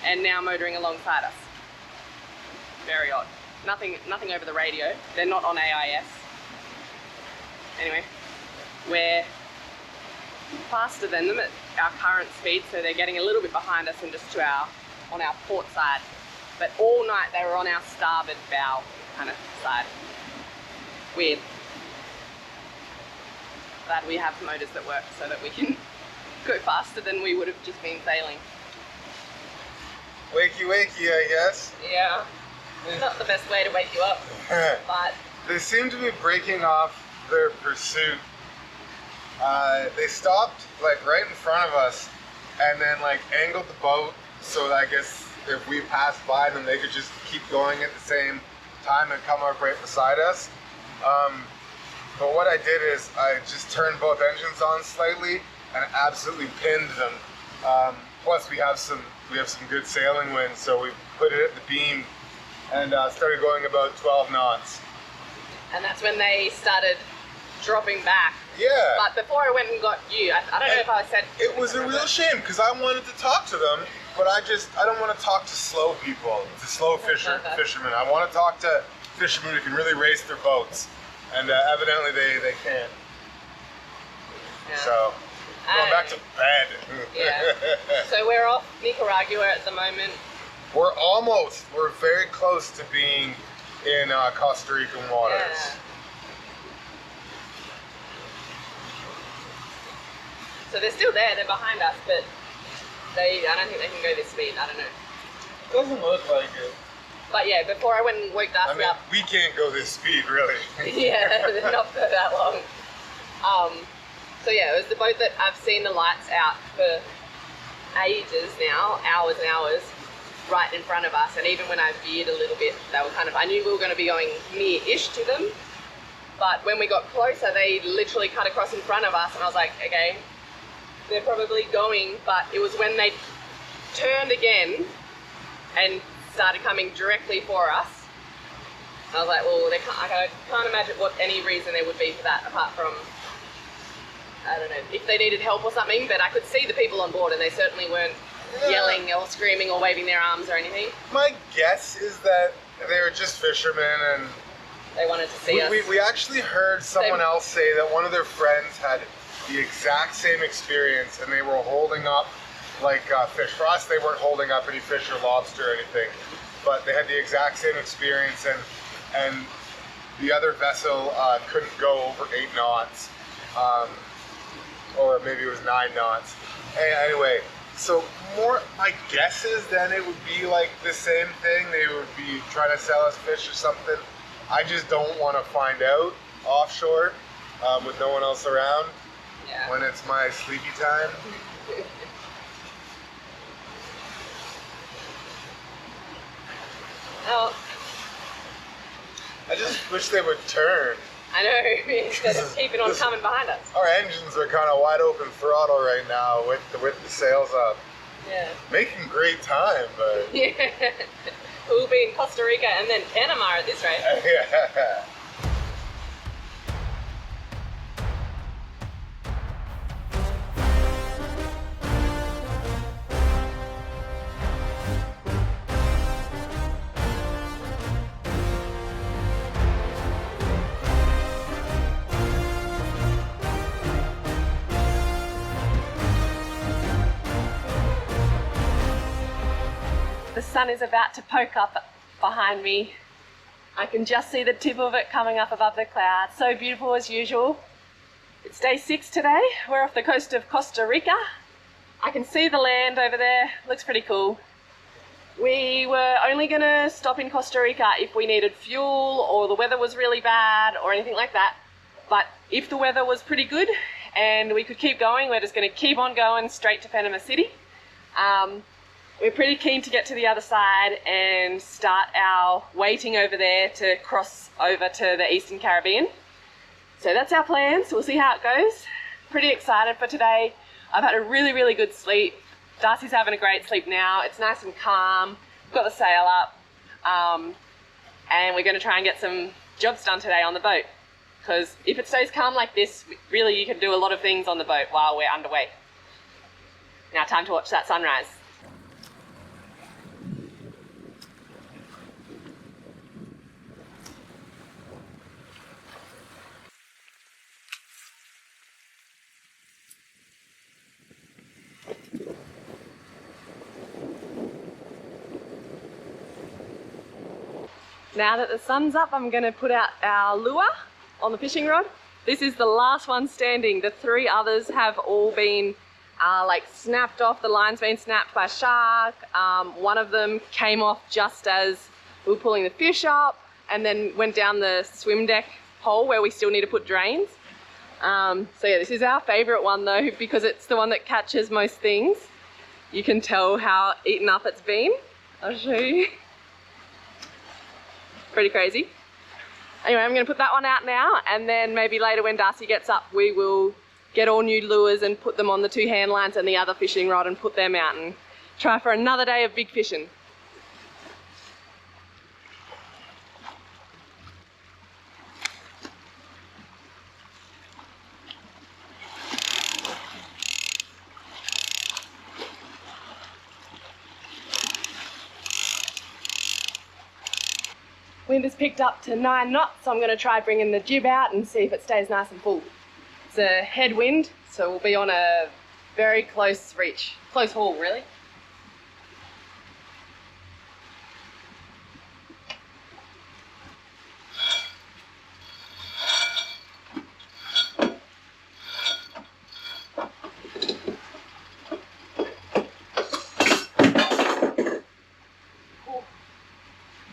and now motoring alongside us. Very odd. Nothing over the radio. They're not on AIS. Anyway, we're faster than them at our current speed, so they're getting a little bit behind us and just on our port side. But all night they were on our starboard bow kind of side. Weird. Glad we have motors that work so that we can go faster than we would have just been sailing. Wakey wakey, I guess. Yeah, not the best way to wake you up, but They seem to be breaking off their pursuit. They stopped like right in front of us and then like angled the boat so that I guess if we passed by them they could just keep going at the same time and come up right beside us. But what I did is I just turned both engines on slightly and absolutely pinned them. Plus we have some good sailing wind, so we put it at the beam and started going about 12 knots. and that's when they started dropping back. Yeah. But before I went and got you, I don't know if I said... It was a real shame because I wanted to talk to them, but I don't want to talk to slow people, to slow fishermen. I want to talk to fishermen who can really race their boats, and evidently they can't. Yeah. So, going back to bed. Yeah. So we're off Nicaragua at the moment. We're very close to being in Costa Rican waters. Yeah. So they're still there, they're behind us, but I don't think they can go this speed, I don't know. Doesn't look like it. But yeah, before I went and woke Darcy up. We can't go this speed, really. Yeah, they're not for that long. So yeah, it was the boat that I've seen the lights out for ages now, hours and hours, right in front of us. And even when I veered a little bit, they were I knew we were going to be going near-ish to them. But when we got closer, they literally cut across in front of us, and I was like, okay, they're probably going. But it was when they turned again and started coming directly for us. I was like, well, I can't imagine what any reason there would be for that, apart from, I don't know, if they needed help or something. But I could see the people on board, and they certainly weren't yelling or screaming or waving their arms or anything. My guess is that they were just fishermen, and they wanted to see us. We actually heard someone else say that one of their friends had the exact same experience, and they were holding up like fish. For us, they weren't holding up any fish or lobster or anything, but they had the exact same experience, and the other vessel couldn't go over 8 knots, or maybe it was 9 knots. Anyway, so my guess is then it would be like the same thing. They would be trying to sell us fish or something. I just don't want to find out offshore with no one else around when it's my sleepy time. Oh. I just wish they would turn. I know, instead of keeping on coming behind us. Our engines are kind of wide open throttle right now with the sails up. Yeah. Making great time, but... Yeah. We'll be in Costa Rica and then Panama at this rate. Yeah. The sun is about to poke up behind me. I can just see the tip of it coming up above the clouds. So beautiful as usual. It's day 6 today. We're off the coast of Costa Rica. I can see the land over there. Looks pretty cool. We were only going to stop in Costa Rica if we needed fuel or the weather was really bad or anything like that. But if the weather was pretty good and we could keep going, we're just going to keep on going straight to Panama City. We're pretty keen to get to the other side and start our waiting over there to cross over to the Eastern Caribbean. So that's our plan, so we'll see how it goes. Pretty excited for today. I've had a really, really good sleep. Darcy's having a great sleep now. It's nice and calm. We've got the sail up. And we're going to try and get some jobs done today on the boat. Because if it stays calm like this, really you can do a lot of things on the boat while we're underway. Now time to watch that sunrise. Now that the sun's up, I'm going to put out our lure on the fishing rod. This is the last one standing. The 3 others have all been like snapped off. The line's been snapped by a shark. One of them came off just as we were pulling the fish up and then went down the swim deck hole where we still need to put drains. So yeah, this is our favorite one though, because it's the one that catches most things. You can tell how eaten up it's been. I'll show you. Pretty crazy. Anyway, I'm going to put that one out now, and then maybe later when Darcy gets up, we will get all new lures and put them on the 2 hand lines and the other fishing rod and put them out and try for another day of big fishing. Wind has picked up to 9 knots, so I'm going to try bringing the jib out and see if it stays nice and full. It's a headwind, so we'll be on a very close reach, close haul really.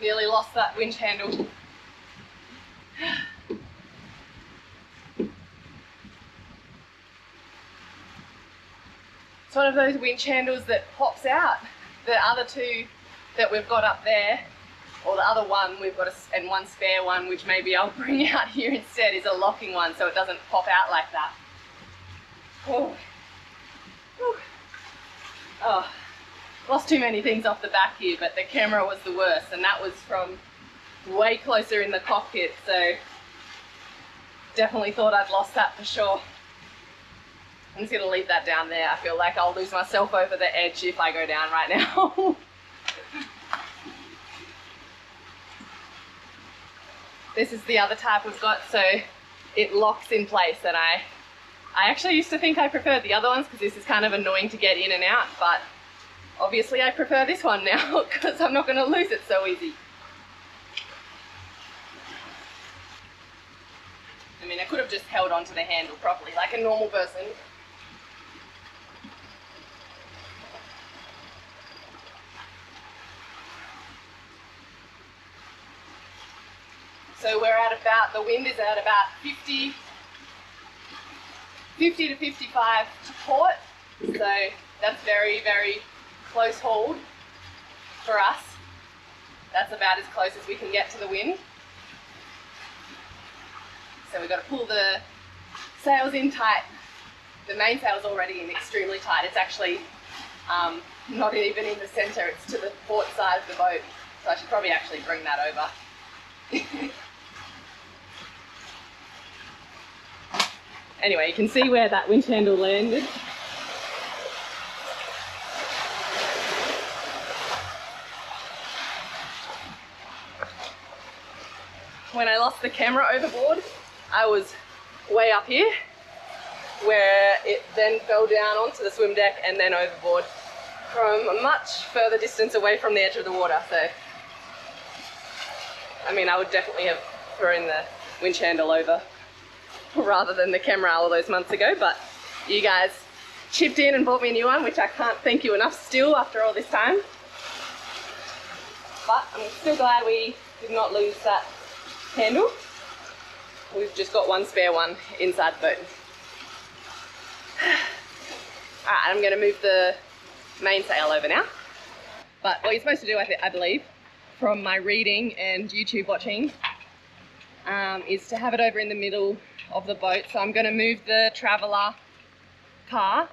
Nearly lost that winch handle. It's one of those winch handles that pops out. The other two that we've got up there, or the other one we've got, and one spare one, which maybe I'll bring out here instead, is a locking one, so it doesn't pop out like that. Oh, oh. Lost too many things off the back here, but the camera was the worst, and that was from way closer in the cockpit, so definitely thought I'd lost that for sure. I'm just going to leave that down there. I feel like I'll lose myself over the edge if I go down right now. This is the other type we've got, so it locks in place, and I actually used to think I preferred the other ones because this is kind of annoying to get in and out, but obviously I prefer this one now because I'm not going to lose it so easy. I mean, I could have just held onto the handle properly like a normal person. So we're at about, the wind is at about 50 to 55 to port, so that's very, very close hauled for us. That's about as close as we can get to the wind. So we've got to pull the sails in tight. The mainsail's already in extremely tight. It's actually not even in the centre, it's to the port side of the boat. So I should probably actually bring that over. Anyway, you can see where that winch handle landed. When I lost the camera overboard, I was way up here, where it then fell down onto the swim deck and then overboard from a much further distance away from the edge of the water. So, I mean, I would definitely have thrown the winch handle over rather than the camera all those months ago, but you guys chipped in and bought me a new one, which I can't thank you enough still after all this time. But I'm still glad we did not lose that handle. We've just got one spare one inside the boat. Alright, I'm going to move the mainsail over now. But what you're supposed to do, I believe, from my reading and YouTube watching, is to have it over in the middle of the boat. So I'm going to move the traveller car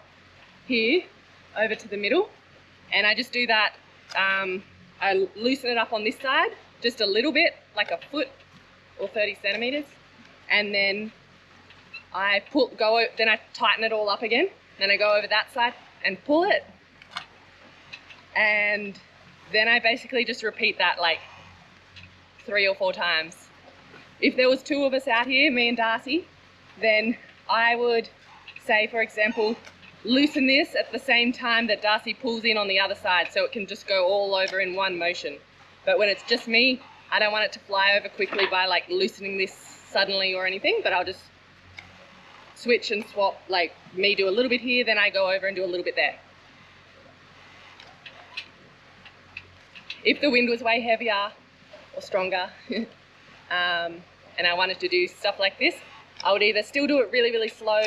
here over to the middle, and I just do that. I loosen it up on this side just a little bit, like a foot or 30 centimeters, and then I then I tighten it all up again. Then I go over that side and pull it, and then I basically just repeat that like 3 or 4 times. If there was 2 of us out here, me and Darcy, then I would say, for example, loosen this at the same time that Darcy pulls in on the other side, so it can just go all over in one motion. But when it's just me, I don't want it to fly over quickly by like loosening this suddenly or anything, but I'll just switch and swap, like me do a little bit here, then I go over and do a little bit there. If the wind was way heavier or stronger, and I wanted to do stuff like this, I would either still do it really, really slow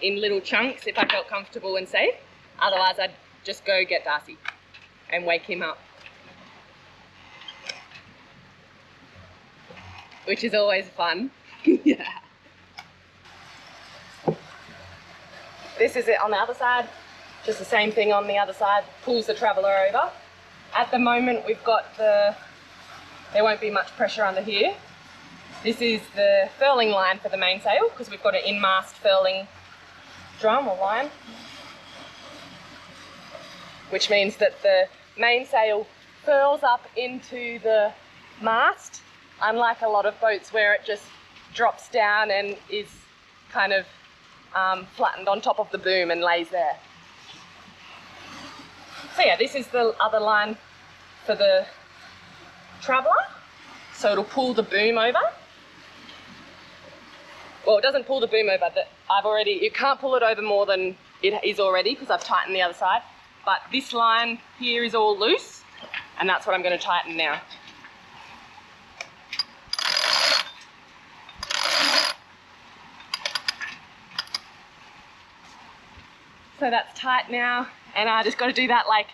in little chunks if I felt comfortable and safe. Otherwise, I'd just go get Darcy and wake him up, which is always fun. Yeah. This is it on the other side. Just the same thing on the other side. Pulls the traveller over. At the moment, we've got there won't be much pressure under here. This is the furling line for the mainsail, because we've got an in-mast furling drum or line, which means that the mainsail furls up into the mast unlike a lot of boats where it just drops down and is kind of flattened on top of the boom and lays there. So yeah, this is the other line for the traveller. So it'll pull the boom over. Well, it doesn't pull the boom over. You can't pull it over more than it is already because I've tightened the other side. But this line here is all loose, and that's what I'm going to tighten now. So that's tight now, and I just got to do that like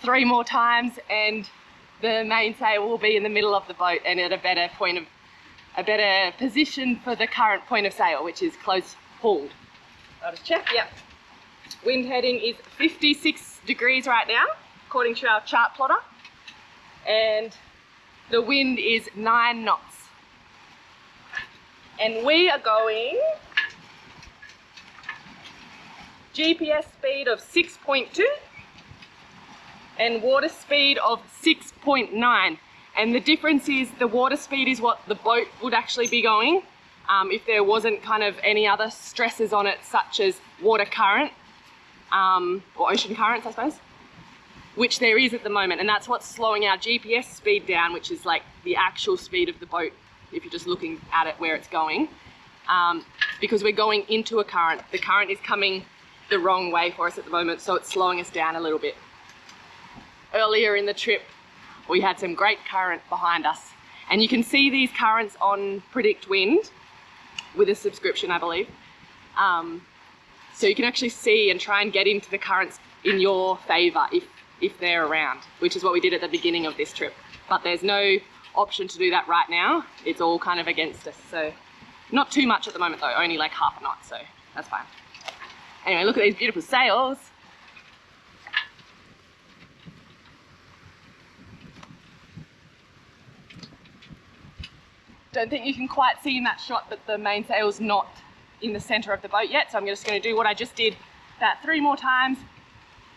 3 more times, and the mainsail will be in the middle of the boat and at a better position for the current point of sail, which is close hauled. I'll just check. Yep. Wind heading is 56 degrees right now, according to our chart plotter, and the wind is 9 knots. And we are going GPS speed of 6.2 and water speed of 6.9. And the difference is the water speed is what the boat would actually be going if there wasn't kind of any other stresses on it, such as water current or ocean currents, I suppose, which there is at the moment. And that's what's slowing our GPS speed down, which is like the actual speed of the boat if you're just looking at it where it's going, because we're going into a current. The current is coming the wrong way for us at the moment, so it's slowing us down a little bit. Earlier in the trip, we had some great current behind us, and you can see these currents on Predict Wind with a subscription, I believe. So you can actually see and try and get into the currents in your favour if they're around, which is what we did at the beginning of this trip. But there's no option to do that right now. It's all kind of against us. So not too much at the moment though, only like half a knot, so that's fine. Anyway, look at these beautiful sails. Don't think you can quite see in that shot that the mainsail's not in the center of the boat yet, so I'm just going to do what I just did about 3 more times,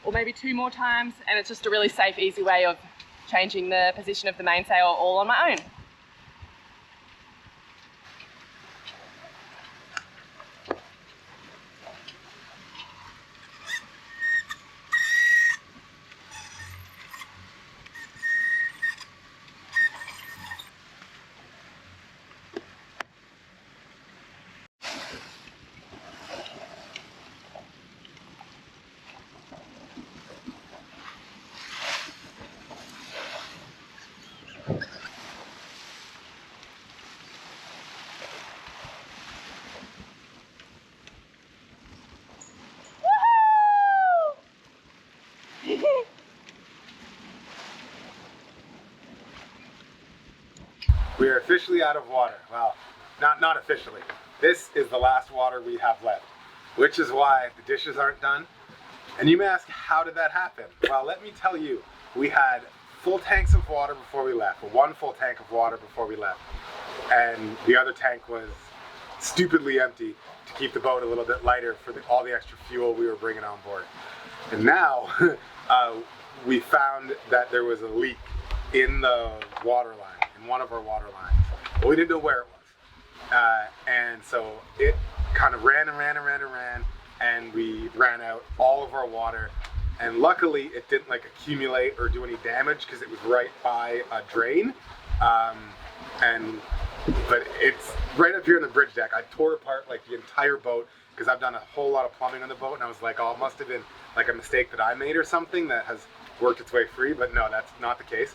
or maybe 2 more times, and it's just a really safe, easy way of changing the position of the mainsail all on my own. We are officially out of water. Well, not officially. This is the last water we have left, which is why the dishes aren't done. And you may ask, how did that happen? Well, let me tell you, we had full tanks of water before we left, 1 full tank of water before we left. And the other tank was stupidly empty to keep the boat a little bit lighter for all the extra fuel we were bringing on board. And now we found that there was a leak in the water line, in one of our water lines. But we didn't know where it was. And so it kind of ran, and we ran out all of our water. And luckily it didn't like accumulate or do any damage because it was right by a drain. But it's right up here on the bridge deck. I tore apart like the entire boat because I've done a whole lot of plumbing on the boat, and I was like, oh, it must have been like a mistake that I made or something that has worked its way free, but no, that's not the case.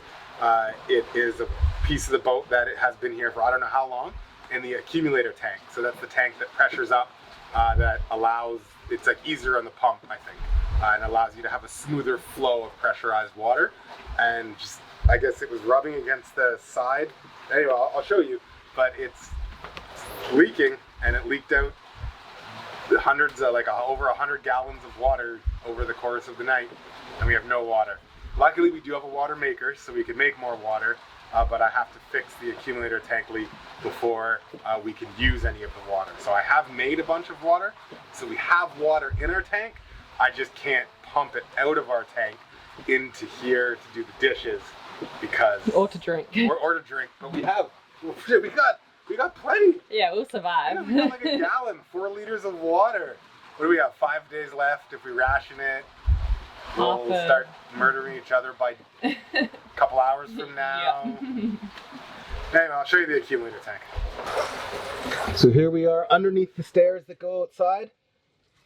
It is a piece of the boat that it has been here for I don't know how long, in the accumulator tank. So that's the tank that pressures up, that allows, it's like easier on the pump, I think, and allows you to have a smoother flow of pressurized water. And just, I guess it was rubbing against the side. Anyway, I'll show you, but it's leaking, and it leaked out hundreds, over 100 gallons of water over the course of the night, and we have no water. Luckily, we do have a water maker, so we can make more water, but I have to fix the accumulator tank leak before we can use any of the water. So I have made a bunch of water, so we have water in our tank. I just can't pump it out of our tank into here to do the dishes because... Or to drink. or to drink, but we have Shit, we got plenty. Yeah, we'll survive. Yeah, we got like a gallon, 4 liters of water. What do we have? 5 days left. If we ration it, we'll start murdering each other by a couple hours from now. Anyway, I'll show you the accumulator tank. So here we are underneath the stairs that go outside,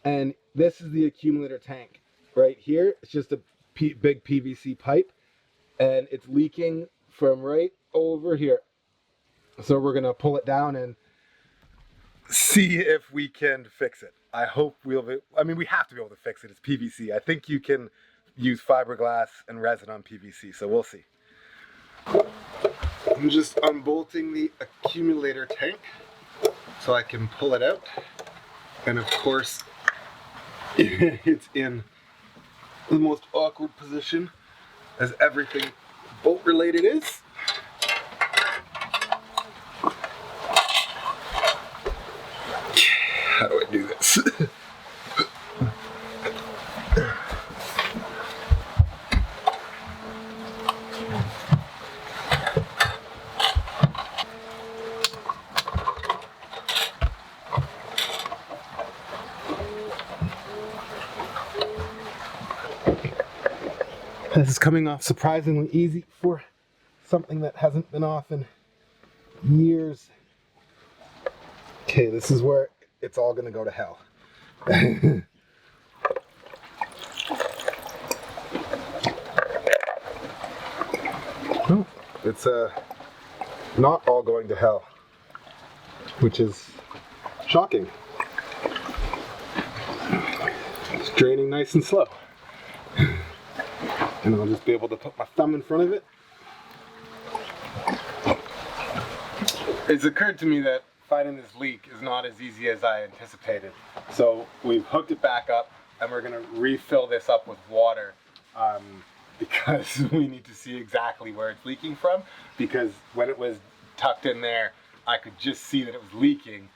and this is the accumulator tank. Right here, it's just a big PVC pipe, and it's leaking from right over here. So we're gonna pull it down and see if we can fix it. I hope we'll be, I mean, we have to be able to fix it. It's PVC. I think you can use fiberglass and resin on PVC, so we'll see. I'm just unbolting the accumulator tank so I can pull it out. And of course, it's in the most awkward position as everything boat related is. How do I do this? This is coming off surprisingly easy for something that hasn't been off in years. Okay, this is where it's all gonna go to hell. No, it's not all going to hell, which is shocking. It's draining nice and slow. And I'll just be able to put my thumb in front of it. It's occurred to me that finding this leak is not as easy as I anticipated. So we've hooked it back up and we're gonna refill this up with water because we need to see exactly where it's leaking from, because when it was tucked in there, I could just see that it was leaking.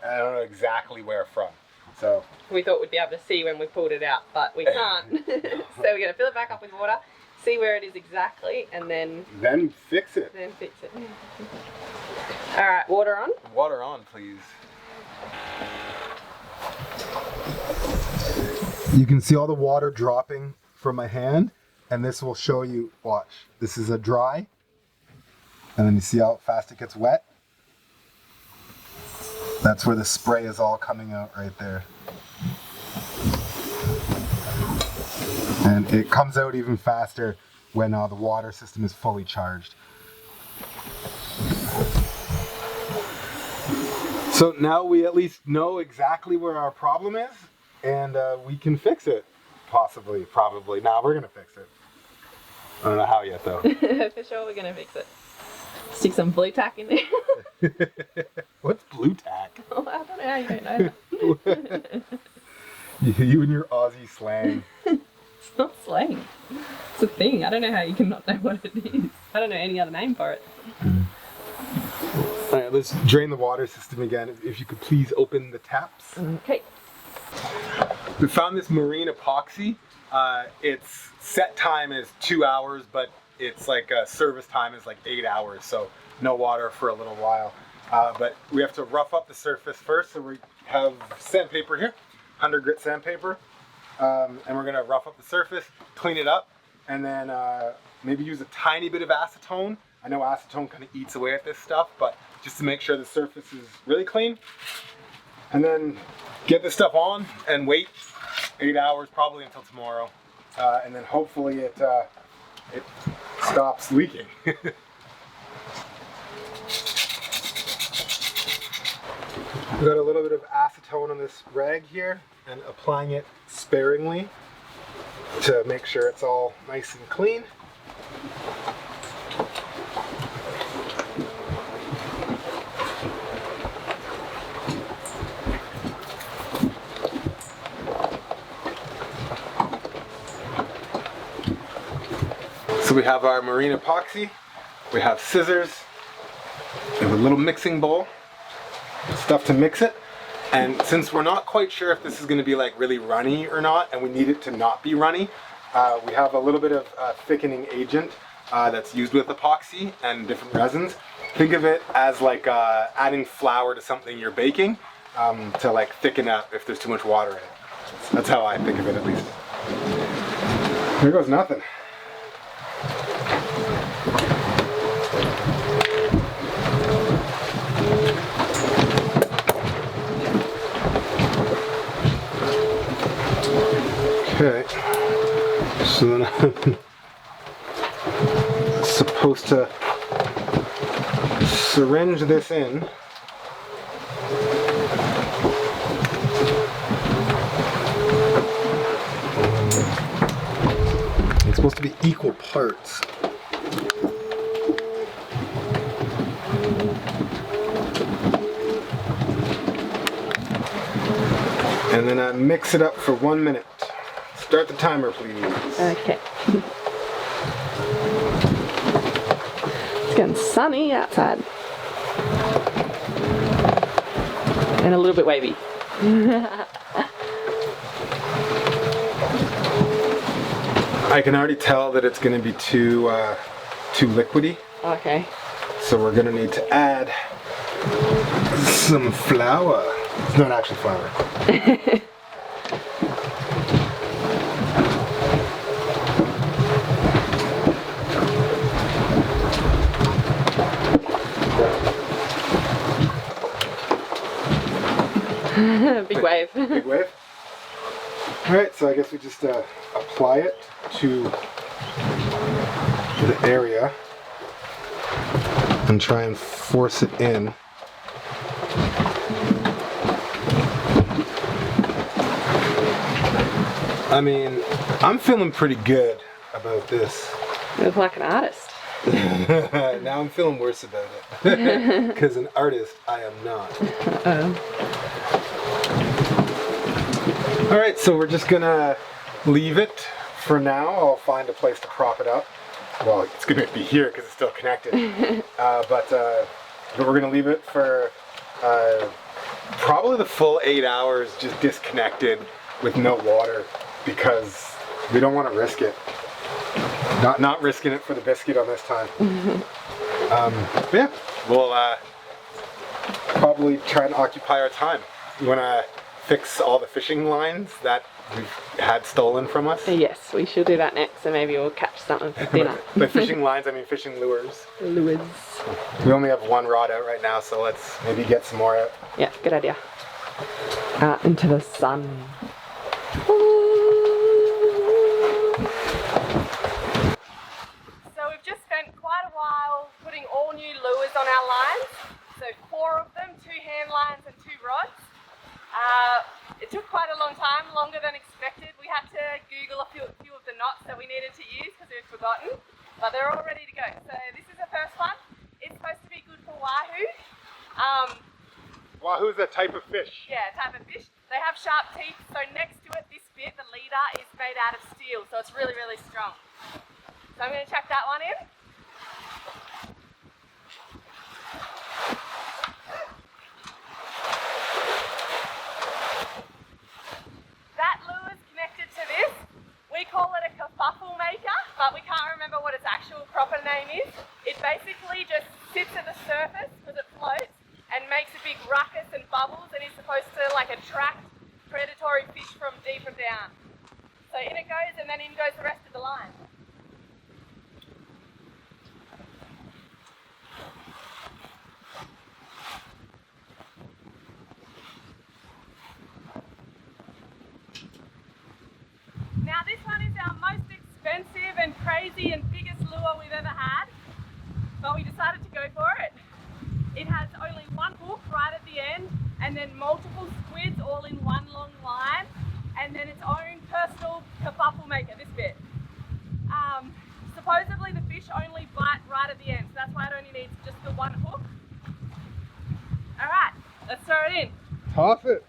I don't know exactly where from. So we thought we'd be able to see when we pulled it out, but we can't. So we're going to fill it back up with water, see where it is exactly, and then fix it. Then fix it. All right, water on? Water on, please. You can see all the water dropping from my hand, and this will show you, watch, this is a dry, and then you see how fast it gets wet? That's where the spray is all coming out right there. And it comes out even faster when the water system is fully charged. So now we at least know exactly where our problem is, and we can fix it. Possibly, probably. Nah, we're gonna fix it. I don't know how yet though. For sure we're gonna fix it. Stick some blue tack in there. What's blue tack? Oh, I don't know how you don't know that. You and your Aussie slang. It's not slang. It's a thing. I don't know how you can not know what it is. I don't know any other name for it. All right, let's drain the water system again. If you could please open the taps. Okay. We found this marine epoxy. Its set time is 2 hours, but it's like service time is like 8 hours, so no water for a little while. But we have to rough up the surface first, so we have sandpaper here, 100 grit sandpaper, and we're gonna rough up the surface, clean it up, and then maybe use a tiny bit of acetone. I know acetone kind of eats away at this stuff, but just to make sure the surface is really clean. And then get this stuff on and wait 8 hours, probably until tomorrow, and then hopefully it stops leaking. We got a little bit of acetone on this rag here and applying it sparingly to make sure it's all nice and clean. So we have our marine epoxy, we have scissors, we have a little mixing bowl, stuff to mix it, and since we're not quite sure if this is going to be like really runny or not, and we need it to not be runny, we have a little bit of thickening agent that's used with epoxy and different resins, Think of it as like adding flour to something you're baking to like thicken up if there's too much water in it. That's how I think of it, at least. Here goes nothing. Okay, so then I'm supposed to syringe this in. It's supposed to be equal parts. And then I mix it up for 1 minute. Start the timer, please. Okay. It's getting sunny outside. And a little bit wavy. I can already tell that it's going to be too liquidy. Okay. So we're going to need to add some flour. It's not actually flour. Big wave. Big wave. Alright, so I guess we just apply it to the area and try and force it in. I mean, I'm feeling pretty good about this. You look like an artist. Now I'm feeling worse about it. Because an artist, I am not. Alright, so we're just gonna leave it for now. I'll find a place to prop it up. Well, it's gonna be here because it's still connected. But we're gonna leave it for probably the full 8 hours just disconnected with no water because we don't want to risk it. Not risking it for the biscuit on this time. But yeah, we'll probably try and occupy our time. You want to fix all the fishing lines that we've had stolen from us? Yes, we should do that next, and maybe we'll catch something for dinner. By fishing lines, I mean fishing lures. Lures. We only have one rod out right now, so let's maybe get some more out. Yeah, good idea. Out into the sun. So we've just spent quite a while putting all new lures on our lines. So 4 of them, 2 hand lines and 2 rods. It took quite a long time, longer than expected. We had to Google a few of the knots that we needed to use because we'd forgotten, but they're all ready to go. So this is the first one. It's supposed to be good for wahoo. Wahoo's a type of fish. Yeah, type of fish. They have sharp teeth, so next to it, this bit, the leader, is made out of steel, so it's really, really strong. So I'm going to chuck that one in. That lure's connected to this. We call it a kerfuffle maker, but we can't remember what its actual proper name is. It basically just sits at the surface because it floats and makes a big ruckus and bubbles, and is supposed to like attract predatory fish from deeper down. So in it goes, and then in goes the rest of the line. Now this one is our most expensive and crazy and biggest lure we've ever had, but we decided to go for it. It has only one hook right at the end, and then multiple squids all in one long line, and then its own personal kerfuffle maker, this bit. Supposedly the fish only bite right at the end, so that's why it only needs just the one hook. Alright, let's throw it in. Toss it.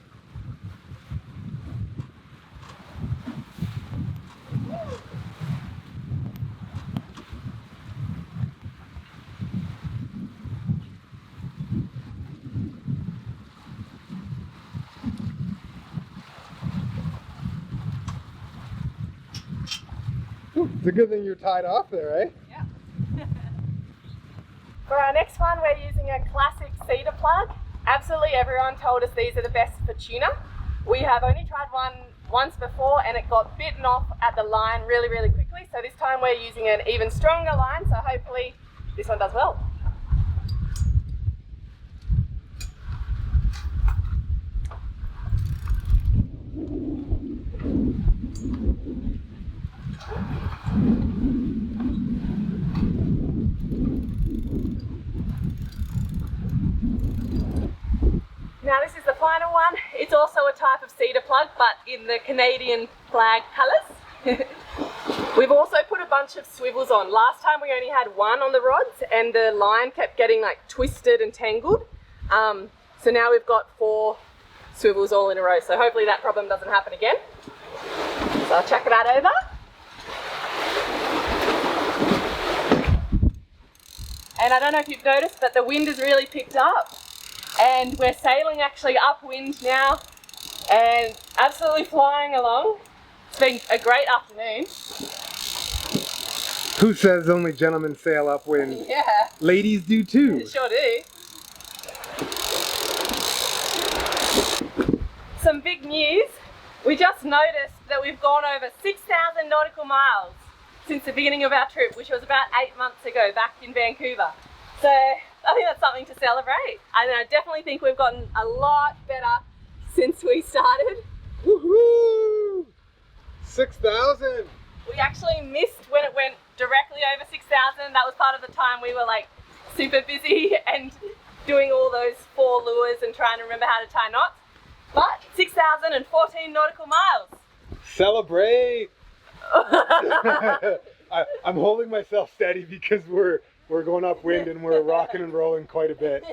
It's a good thing you're tied off there, eh? Yeah. For our next one, we're using a classic cedar plug. Absolutely everyone told us these are the best for tuna. We have only tried one once before and it got bitten off at the line really, really quickly. So this time we're using an even stronger line, so hopefully this one does well. Now this is the final one. It's also a type of cedar plug, but in the Canadian flag colours. We've also put a bunch of swivels on. Last time we only had one on the rods and the line kept getting like twisted and tangled. So now we've got 4 swivels all in a row. So hopefully that problem doesn't happen again. So I'll chuck that over. And I don't know if you've noticed, but the wind has really picked up. And we're sailing actually upwind now and absolutely flying along. It's been a great afternoon. Who says only gentlemen sail upwind? Yeah. Ladies do too. Sure do. Some big news. We just noticed that we've gone over 6,000 nautical miles since the beginning of our trip, which was about 8 months ago back in Vancouver. So I think that's something to celebrate. And I definitely think we've gotten a lot better since we started. Woohoo! 6,000! We actually missed when it went directly over 6,000. That was part of the time we were like super busy and doing all those 4 lures and trying to remember how to tie knots. But 6,014 nautical miles. Celebrate! I'm holding myself steady because we're going upwind and we're rocking and rolling quite a bit.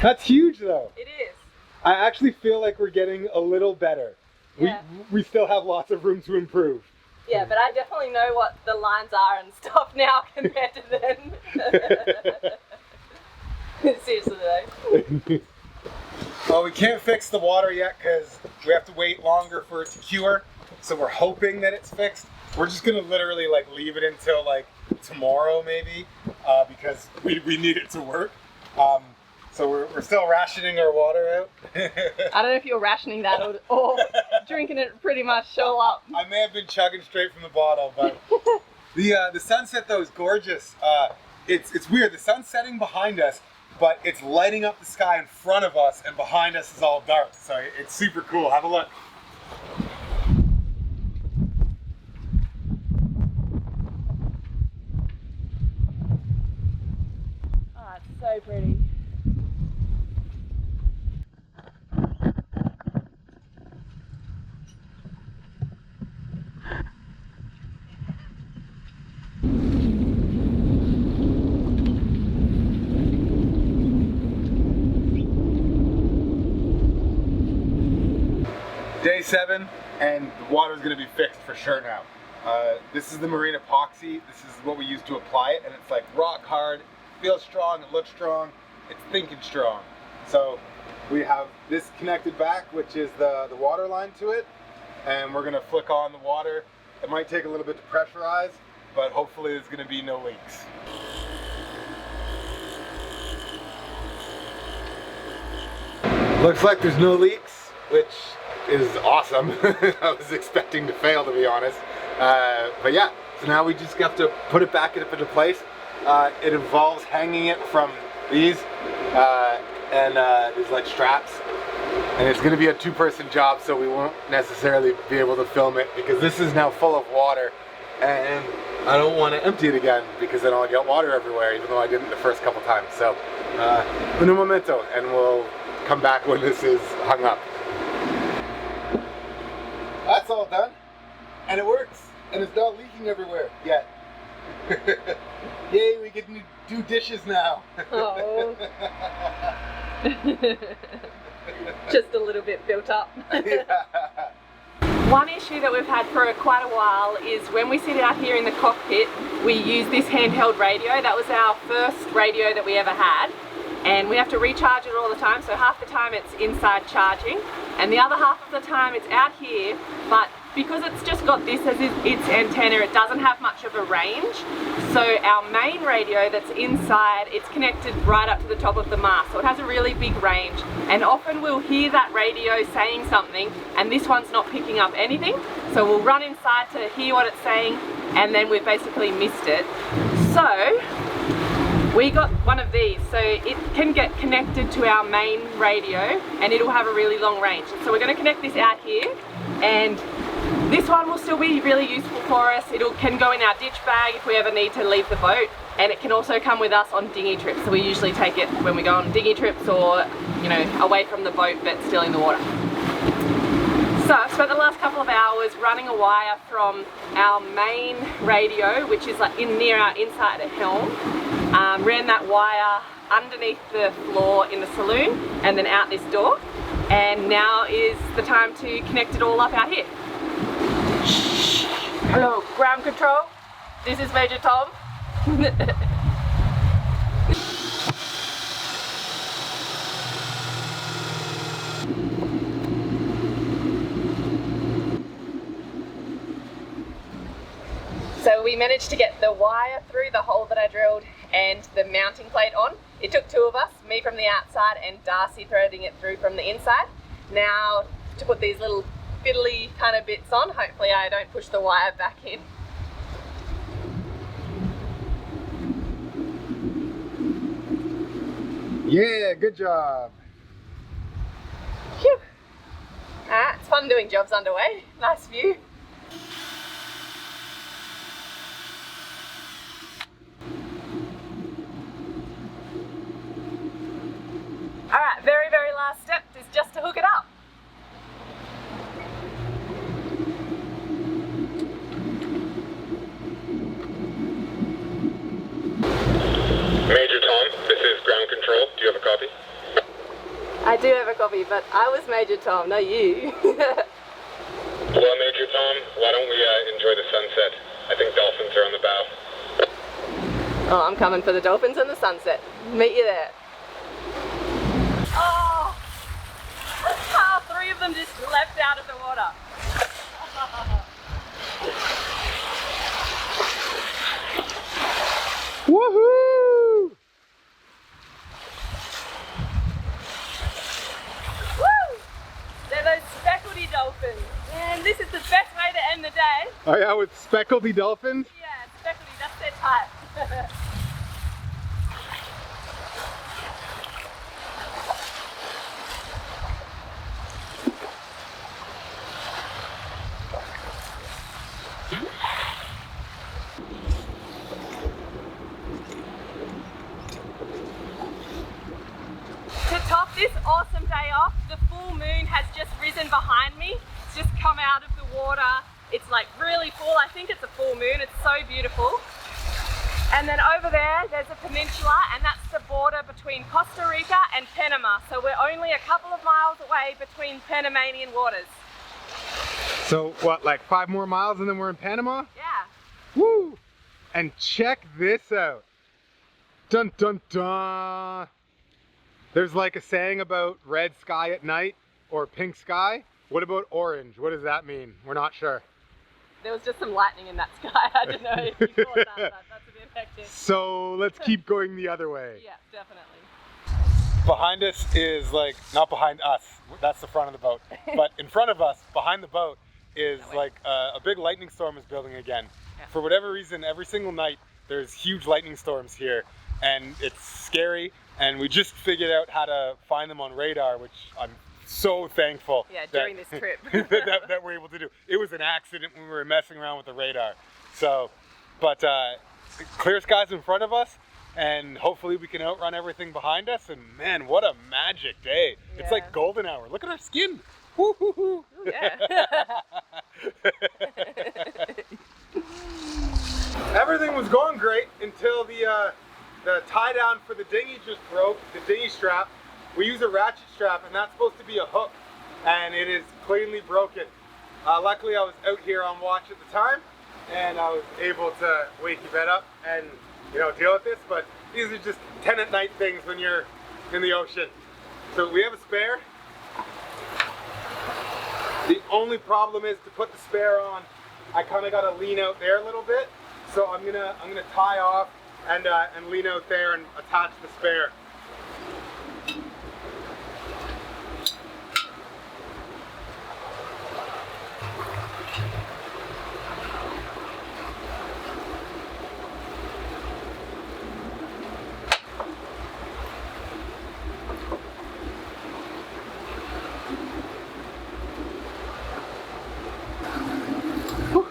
That's huge though. It is. I actually feel like we're getting a little better. Yeah. We still have lots of room to improve. Yeah, but I definitely know what the lines are and stuff now compared to then. Seriously though. Well, we can't fix the water yet because we have to wait longer for it to cure. So we're hoping that it's fixed. We're just gonna literally like leave it until like tomorrow maybe because we need it to work. So we're still rationing our water out. I don't know if you're rationing that or drinking it pretty much all up. I may have been chugging straight from the bottle, but the sunset though is gorgeous. It's weird. The sun's setting behind us, but it's lighting up the sky in front of us, and behind us is all dark. So it's super cool. Have a look. Oh, it's so pretty. Day 7, and the water's gonna be fixed for sure now. This is the marine epoxy. This is what we use to apply it, and it's like rock hard. It feels strong, it looks strong, it's thinking strong. So we have this connected back, which is the water line to it, and we're gonna flick on the water. It might take a little bit to pressurize, but hopefully there's gonna be no leaks. Looks like there's no leaks, which is awesome. I was expecting to fail, to be honest. But yeah, so now we just have to put it back into place. It involves hanging it from these and these like straps. And it's gonna be a 2-person job, so we won't necessarily be able to film it because this is now full of water and I don't want to empty it again because then I'll get water everywhere, even though I didn't the first couple times. So, uno momento, and we'll come back when this is hung up. That's all done, and it works, and it's not leaking everywhere yet. Yay, we can do dishes now. Oh. Just a little bit built up. Yeah. One issue that we've had for quite a while is when we sit out here in the cockpit, we use this handheld radio. That was our first radio that we ever had, and we have to recharge it all the time. So half the time it's inside charging, and the other half of the time it's out here. But because it's just got this as its antenna, it doesn't have much of a range. So our main radio that's inside, it's connected right up to the top of the mast, so it has a really big range, and often we'll hear that radio saying something and this one's not picking up anything, so we'll run inside to hear what it's saying and then we've basically missed it. So we got one of these, so it can get connected to our main radio and it'll have a really long range. So we're going to connect this out here, and this one will still be really useful for us. It can go in our ditch bag if we ever need to leave the boat, and it can also come with us on dinghy trips. So we usually take it when we go on dinghy trips or, you know, away from the boat but still in the water. So I've spent the last couple of hours running a wire from our main radio, which is like near our inside helm. Ran that wire underneath the floor in the saloon and then out this door, and now is the time to connect it all up out here. Hello, ground control. This is Major Tom. So we managed to get the wire through the hole that I drilled and the mounting plate on. It took two of us, me from the outside and Darcy threading it through from the inside. Now to put these little fiddly kind of bits on, hopefully I don't push the wire back in. Yeah, good job. Phew. It's fun doing jobs underway. Nice view. Alright, very, very last step is just to hook it up. Major Tom, this is ground control. Do you have a copy? I do have a copy, but I was Major Tom, not you. Well, Major Tom, why don't we enjoy the sunset? I think dolphins are on the bow. Oh, I'm coming for the dolphins and the sunset. Meet you there. Oh! Three of them just leapt out of the water. Woohoo! Woo! They're those speckledy dolphins. And this is the best way to end the day. Oh yeah, with speckledy dolphins? Yeah, speckledy, that's their type. To top this awesome day off, the full moon has just risen behind me. It's just come out of the water. It's like really full. I think it's a full moon. It's so beautiful. And then over there, there's a peninsula, and that's the border between Costa Rica and Panama. So we're only a couple of miles away between Panamanian waters. So what, like 5 more miles and then we're in Panama? Yeah. Woo! And check this out. Dun dun dun! There's like a saying about red sky at night or pink sky. What about orange? What does that mean? We're not sure. There was just some lightning in that sky. I don't know if you caught that, but that's a bit hectic. So let's keep going the other way. Yeah, definitely. Behind us is like, not behind us, that's the front of the boat, but in front of us, behind the boat, is like a big lightning storm is building again. Yeah. For whatever reason, every single night there's huge lightning storms here, and it's scary, and we just figured out how to find them on radar, which I'm so thankful during this trip that we're able to do. It was an accident when we were messing around with the radar. So, but clear skies in front of us, and hopefully we can outrun everything behind us. And man, what a magic day! Yeah. It's like golden hour. Look at our skin. Woo-hoo-hoo. Yeah. Everything was going great until the tie down for the dinghy just broke. The dinghy strap. We use a ratchet strap, and that's supposed to be a hook, and it is cleanly broken. Luckily, I was out here on watch at the time, and I was able to wake Yvette up and deal with this. But these are just tenant night things when you're in the ocean. So we have a spare. The only problem is to put the spare on, I kind of got to lean out there a little bit. So I'm gonna tie off and lean out there and attach the spare.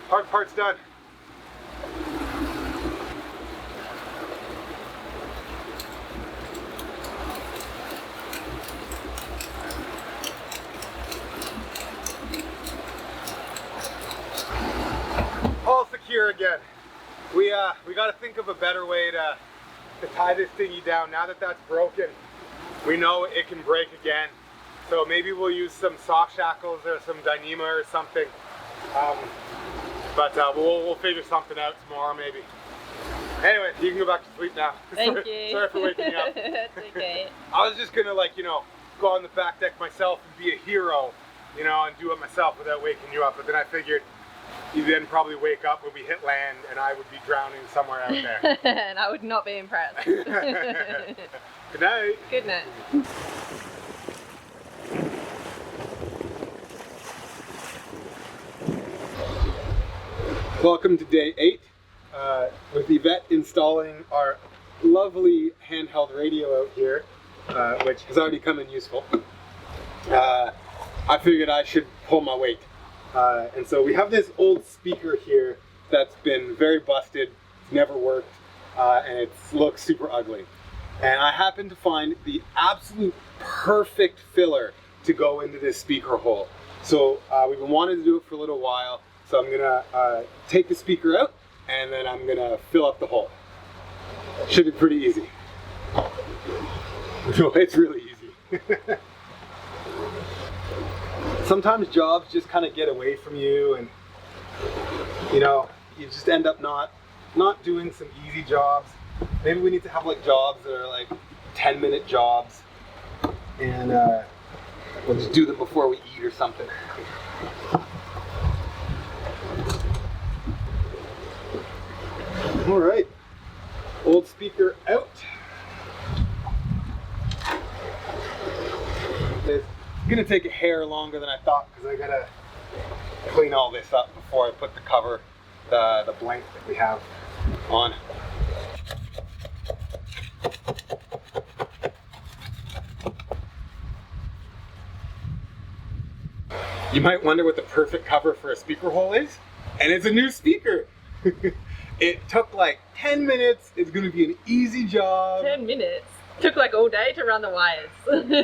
Hard part's done. All secure again. We got to think of a better way to tie this thingy down. Now that that's broken, we know it can break again. So maybe we'll use some soft shackles or some Dyneema or something. But we'll figure something out tomorrow maybe. Anyway, you can go back to sleep now. Thank you. Sorry for waking you up. That's okay. I was just gonna go on the back deck myself and be a hero, and do it myself without waking you up. But then I figured you'd then probably wake up when we hit land and I would be drowning somewhere out there. And I would not be impressed. Good night. Good night. Welcome to day 8 with Yvette installing our lovely handheld radio out here, which has already come in useful. I figured I should pull my weight. And so we have this old speaker here that's been very busted, it's never worked, and it looks super ugly. And I happened to find the absolute perfect filler to go into this speaker hole. So we've been wanting to do it for a little while. So I'm gonna take the speaker out and then I'm gonna fill up the hole. Should be pretty easy. No, it's really easy. Sometimes jobs just kind of get away from you and you just end up not doing some easy jobs. Maybe we need to have jobs that are 10-minute jobs and we'll just do them before we eat or something. All right, old speaker out. It's gonna take a hair longer than I thought because I gotta clean all this up before I put the cover, the blanket that we have on. You might wonder what the perfect cover for a speaker hole is, and it's a new speaker. It took 10 minutes. It's going to be an easy job. 10 minutes? Took all day to run the wires.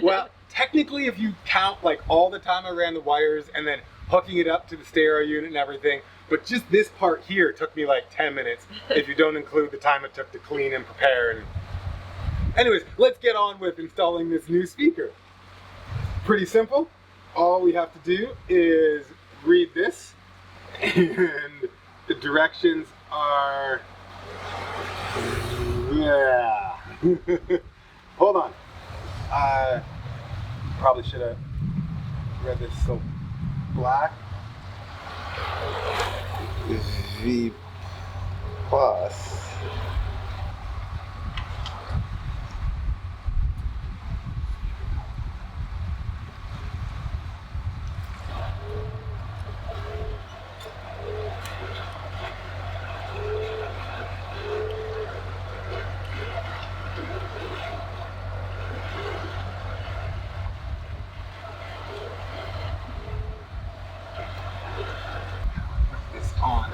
Well, technically if you count all the time I ran the wires and then hooking it up to the stereo unit and everything, but just this part here took me 10 minutes if you don't include the time it took to clean and prepare. Anyways, let's get on with installing this new speaker. Pretty simple. All we have to do is read this and the directions are, yeah. Hold on. Probably should have read this so black. V plus. On.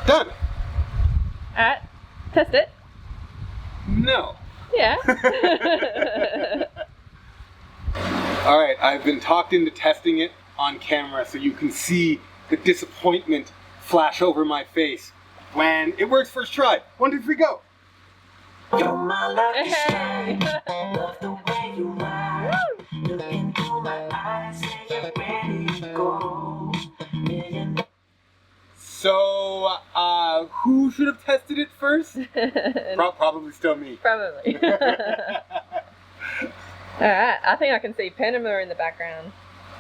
Done. Alright, test it. No. Yeah. All right, I've been talked into testing it on camera so you can see the disappointment flash over my face when it works first try. 1, 2, 3, go. You're my lucky star. Love the way you ride. Look into my eyes, say you're go. So, who should have tested it first? Probably still me. Probably. Alright, I think I can see Panama in the background.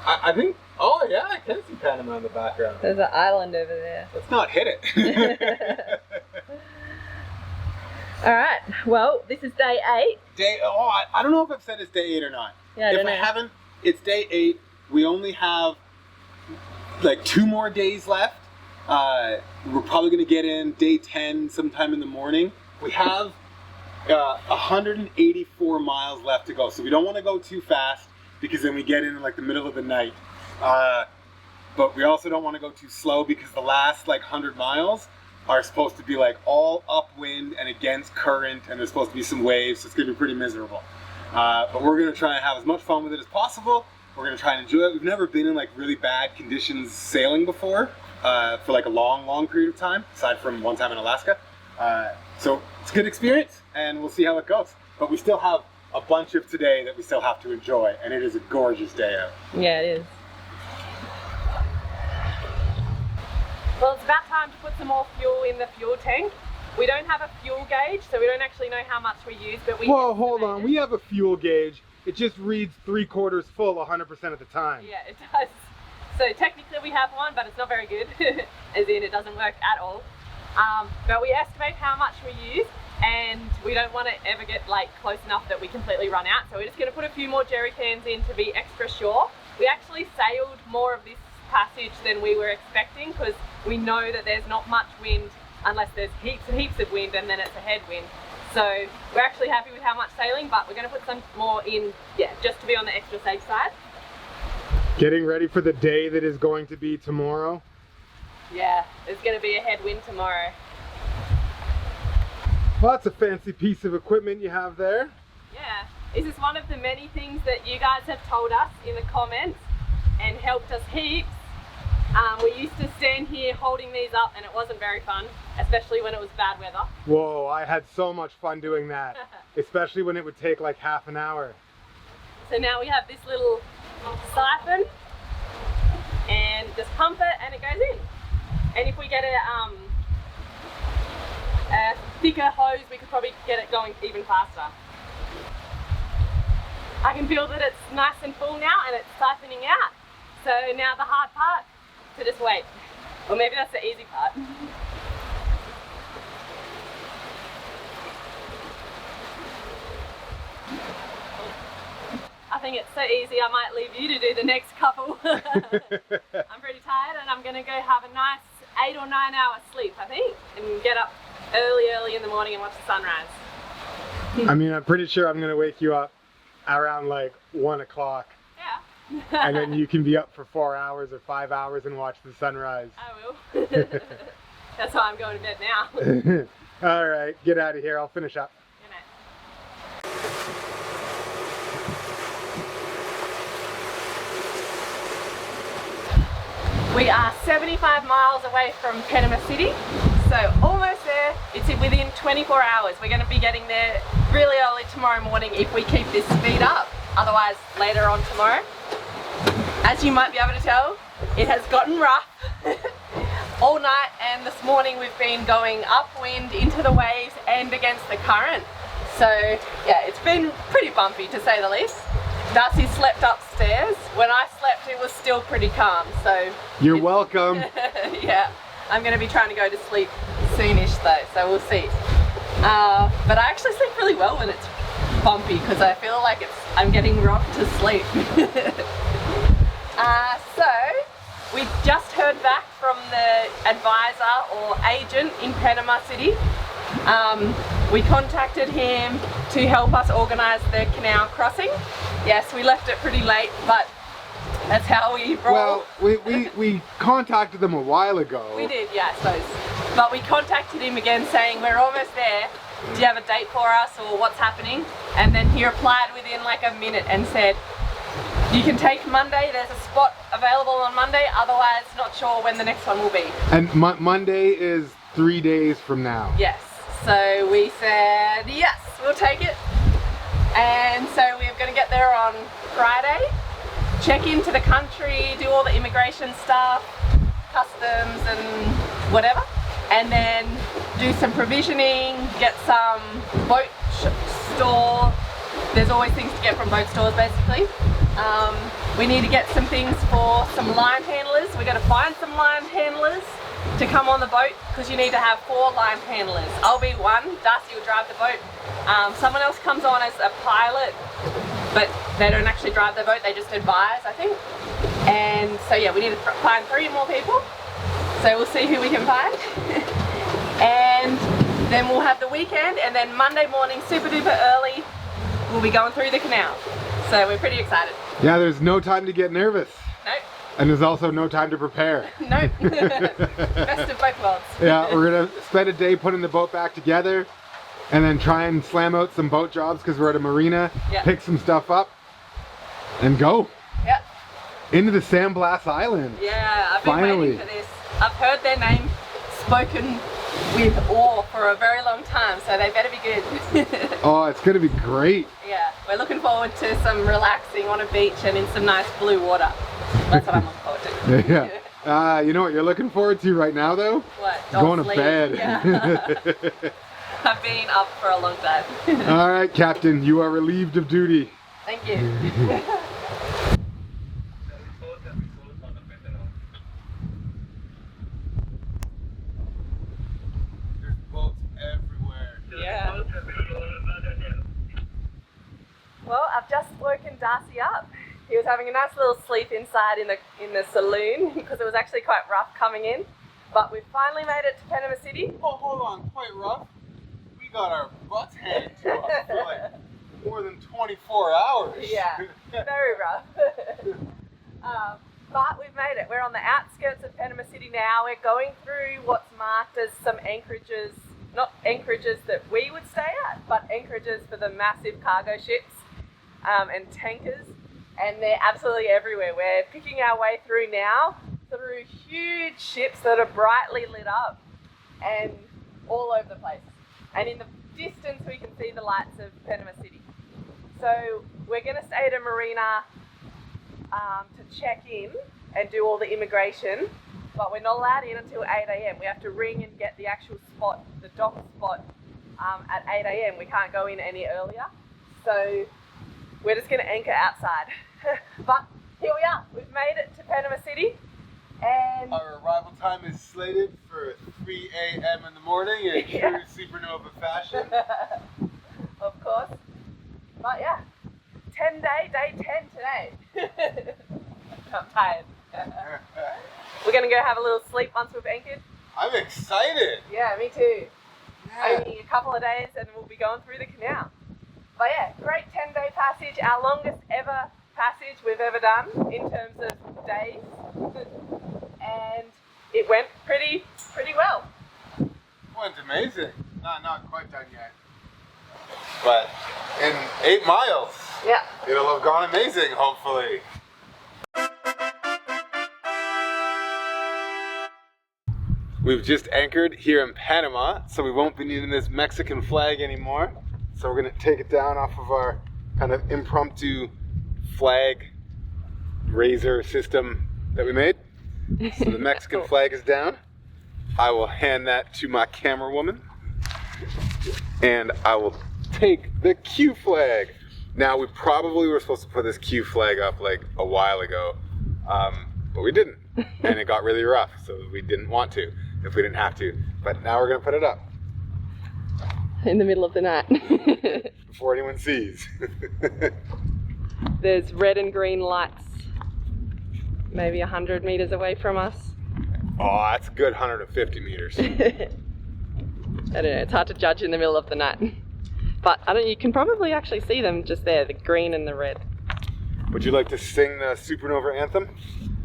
I think, oh yeah, I can see Panama in the background. There's an island over there. Let's not hit it. Alright, well, this is day 8. I don't know if I've said it's day 8 or not. Yeah, if I haven't, it's day 8. We only have like 2 more days left. We're probably going to get in day 10 sometime in the morning. We have 184 miles left to go, so we don't want to go too fast because then we get in like the middle of the night. But we also don't want to go too slow because the last like 100 miles are supposed to be like all upwind and against current, and there's supposed to be some waves, so it's going to be pretty miserable. But we're going to try and have as much fun with it as possible. We're going to try and enjoy it. We've never been in like really bad conditions sailing before for like a long period of time, aside from one time in Alaska. So it's a good experience, and we'll see how it goes. But we still have a bunch of today that we still have to enjoy, and it is a gorgeous day out. Yeah, it is. Well, it's about time to put some more fuel in the fuel tank. We don't have a fuel gauge, so we don't actually know how much we use, but we... Whoa, hold on. We have a fuel gauge. It just reads 3/4 full 100% of the time. Yeah, it does. So technically we have one, but it's not very good, as in it doesn't work at all. But we estimate how much we use, and we don't want to ever get like close enough that we completely run out. So we're just going to put a few more jerry cans in to be extra sure. We actually sailed more of this passage than we were expecting because we know that there's not much wind unless there's heaps and heaps of wind, and then it's a headwind. So we're actually happy with how much sailing, but we're going to put some more in, yeah, just to be on the extra safe side. Getting ready for the day that is going to be tomorrow. Yeah, there's going to be a headwind tomorrow. Well, that's a fancy piece of equipment you have there. Yeah, this is one of the many things that you guys have told us in the comments and helped us heaps. We used to stand here holding these up, and it wasn't very fun, especially when it was bad weather. Whoa, I had so much fun doing that, especially when it would take like half an hour. So now we have this little siphon, and just pump it and it goes in. And if we get a thicker hose, we could probably get it going even faster. I can feel that it's nice and full now, and it's siphoning out. So now the hard part, to just wait. Or maybe that's the easy part. I think it's so easy I might leave you to do the next couple. I'm pretty tired, and I'm gonna go have a nice 8 or 9 hour sleep, I think, and get up early in the morning and watch the sunrise. I mean, I'm pretty sure I'm gonna wake you up around like 1 o'clock. Yeah. And then you can be up for 4 hours or 5 hours and watch the sunrise. I will. That's why I'm going to bed now. All right, get out of here. I'll finish up. Good night. We are 75 miles away from Panama City, so almost there. It's within 24 hours. We're going to be getting there really early tomorrow morning if we keep this speed up. Otherwise, later on tomorrow. As you might be able to tell, it has gotten rough all night, and this morning we've been going upwind into the waves and against the current. So yeah, it's been pretty bumpy to say the least. Darcy slept upstairs. When I slept, it was still pretty calm. So you're welcome. Yeah, I'm going to be trying to go to sleep soonish though, so we'll see. But I actually sleep really well when it's bumpy because I feel like I'm getting rocked to sleep. So we just heard back from the advisor or agent in Panama City. We contacted him to help us organise the canal crossing. Yes, we left it pretty late, but that's how we roll. Well, we contacted them a while ago. We did, yeah, I suppose. But we contacted him again saying, we're almost there. Do you have a date for us or what's happening? And then he replied within like a minute and said, you can take Monday, there's a spot available on Monday, otherwise not sure when the next one will be. And Monday is 3 days from now. Yes, so we said yes, we'll take it. And so we're going to get there on Friday, check into the country, do all the immigration stuff, customs and whatever, and then do some provisioning, get some boat store. There's always things to get from boat stores basically. We need to get some things for some line handlers. We got to find some line handlers to come on the boat because you need to have 4 line handlers. I'll be one, Darcy will drive the boat. Someone else comes on as a pilot, but they don't actually drive the boat, they just advise, I think. And so yeah, we need to find 3 more people. So we'll see who we can find. And then we'll have the weekend, and then Monday morning, super duper early, we'll be going through the canal. So we're pretty excited. Yeah, there's no time to get nervous. Nope. And there's also no time to prepare. Nope. Best of both worlds. Yeah, we're gonna spend a day putting the boat back together and then try and slam out some boat jobs because we're at a marina, Yeah. pick some stuff up and go Yep. into the Sandblast Island. Yeah, I've been Finally. waiting for this. I've heard their name spoken with awe for a very long time, so they better be good. Oh, it's gonna be great. Yeah, we're looking forward to some relaxing on a beach and in some nice blue water. That's what I'm looking forward to. Yeah. You know what you're looking forward to right now though? What? Going to Sleep. bed. Yeah. I've been up for a long time. All right, Captain, you are relieved of duty. Thank you. There's boats everywhere. Yeah. Well, I've just woken Darcy up. He was having a nice little sleep inside in the saloon because it was actually quite rough coming in. But we finally made it to Panama City. Oh, hold on, quite rough. We got our butts handed to us for like more than 24 hours. Yeah, very rough. But we've made it. We're on the outskirts of Panama City now. We're going through what's marked as some anchorages, not anchorages that we would stay at, but anchorages for the massive cargo ships and tankers. And they're absolutely everywhere. We're picking our way through now through huge ships that are brightly lit up and all over the place. And in the distance we can see the lights of Panama City. So we're going to stay at a marina to check in and do all the immigration, but we're not allowed in until 8 AM. We have to ring and get the actual spot, the dock spot at 8 AM. We can't go in any earlier. So we're just going to anchor outside. But here we are. We've made it to Panama City. And Our arrival time is slated for 3 AM in the morning in Yeah. true Supernova fashion. of course. But yeah, 10-day, day 10 today. I'm tired. We're going to go have a little sleep once we've anchored. I'm excited. Yeah, me too. Yeah. Only a couple of days and we'll be going through the canal. But yeah, great 10-day passage, our longest ever passage we've ever done in terms of days. And it went pretty well. Went amazing. Not quite done yet. But in 8 miles, Yeah. it'll have gone amazing, hopefully. We've just anchored here in Panama, so we won't be needing this Mexican flag anymore. So we're gonna take it down off of our kind of impromptu flag raiser system that we made. So the Mexican flag is down. I will hand that to my camera woman, and I will take the Q flag. Now we probably were supposed to put this Q flag up like a while ago, but we didn't, and it got really rough, so we didn't want to if we didn't have to. But now we're gonna put it up In the middle of the night. before anyone sees. There's red and green lights maybe 100 meters away from us. Oh, that's a good 150 meters. I don't know, it's hard to judge in the middle of the night. But you can probably actually see them just there, the green and the red. Would you like to sing the Supernova anthem?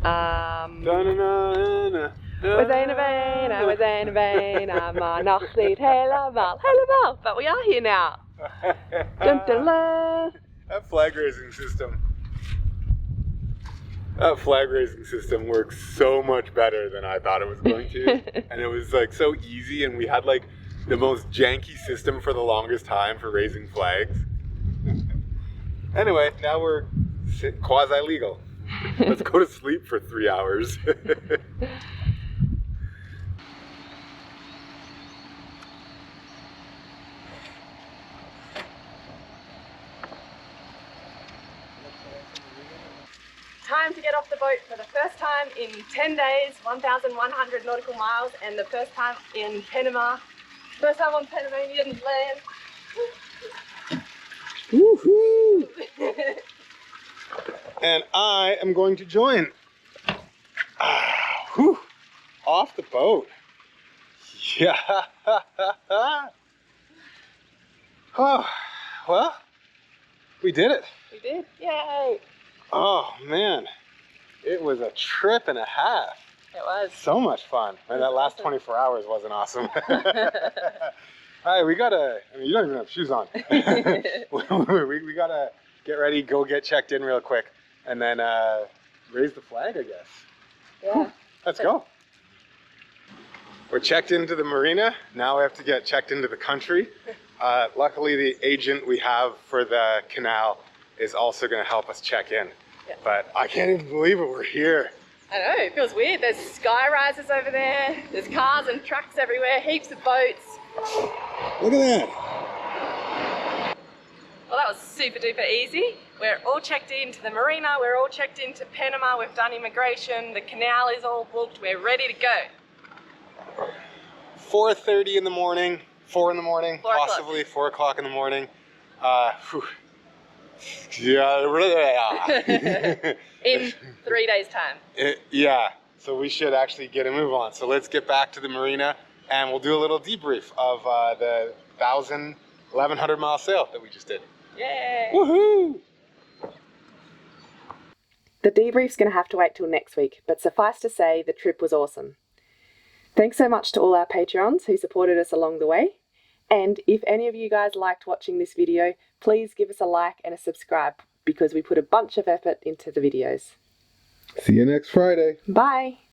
Da-na-na-na-na. We zijn er bijna, we zijn er bijna, maar nog niet helemaal. But we are here now. Dun, dun, dun. That flag raising system. That flag raising system works so much better than I thought it was going to. And it was like so easy, and we had like the most janky system for the longest time for raising flags. Anyway, now we're quasi-legal. Let's go to sleep for 3 hours. Time to get off the boat for the first time in 10 days, 1,100 nautical miles, and the first time in Panama. First time on Panamanian land. Woohoo! And I am going to join. Whew. Off the boat. Yeah. Oh, well, we did it. We did, yay! Oh man, it was a trip and a half. It was. So much fun. And that last 24 hours wasn't awesome. All right, we gotta, I mean, you don't even have shoes on. we gotta get ready, go get checked in real quick, and then raise the flag, I guess. Yeah. Let's go. We're checked into the marina. Now we have to get checked into the country. Luckily, the agent we have for the canal is also gonna help us check in. Yeah. But I can't even believe it, we're here. I know, it feels weird. There's sky risers over there, there's cars and trucks everywhere, heaps of boats. Look at that. Well, that was super duper easy. We're all checked into the marina, we're all checked into Panama, we've done immigration, the canal is all booked, we're ready to go. 4:30 in the morning, 4 in the morning, 4 o'clock. possibly 4 o'clock in the morning. Yeah. In 3 days' time. Yeah, so we should actually get a move on. So let's get back to the marina and we'll do a little debrief of the 1,100 mile sail that we just did. Yay! Woohoo! The debrief's going to have to wait till next week, but suffice to say the trip was awesome. Thanks so much to all our Patreons who supported us along the way. And if any of you guys liked watching this video, please give us a like and a subscribe because we put a bunch of effort into the videos. See you next Friday. Bye!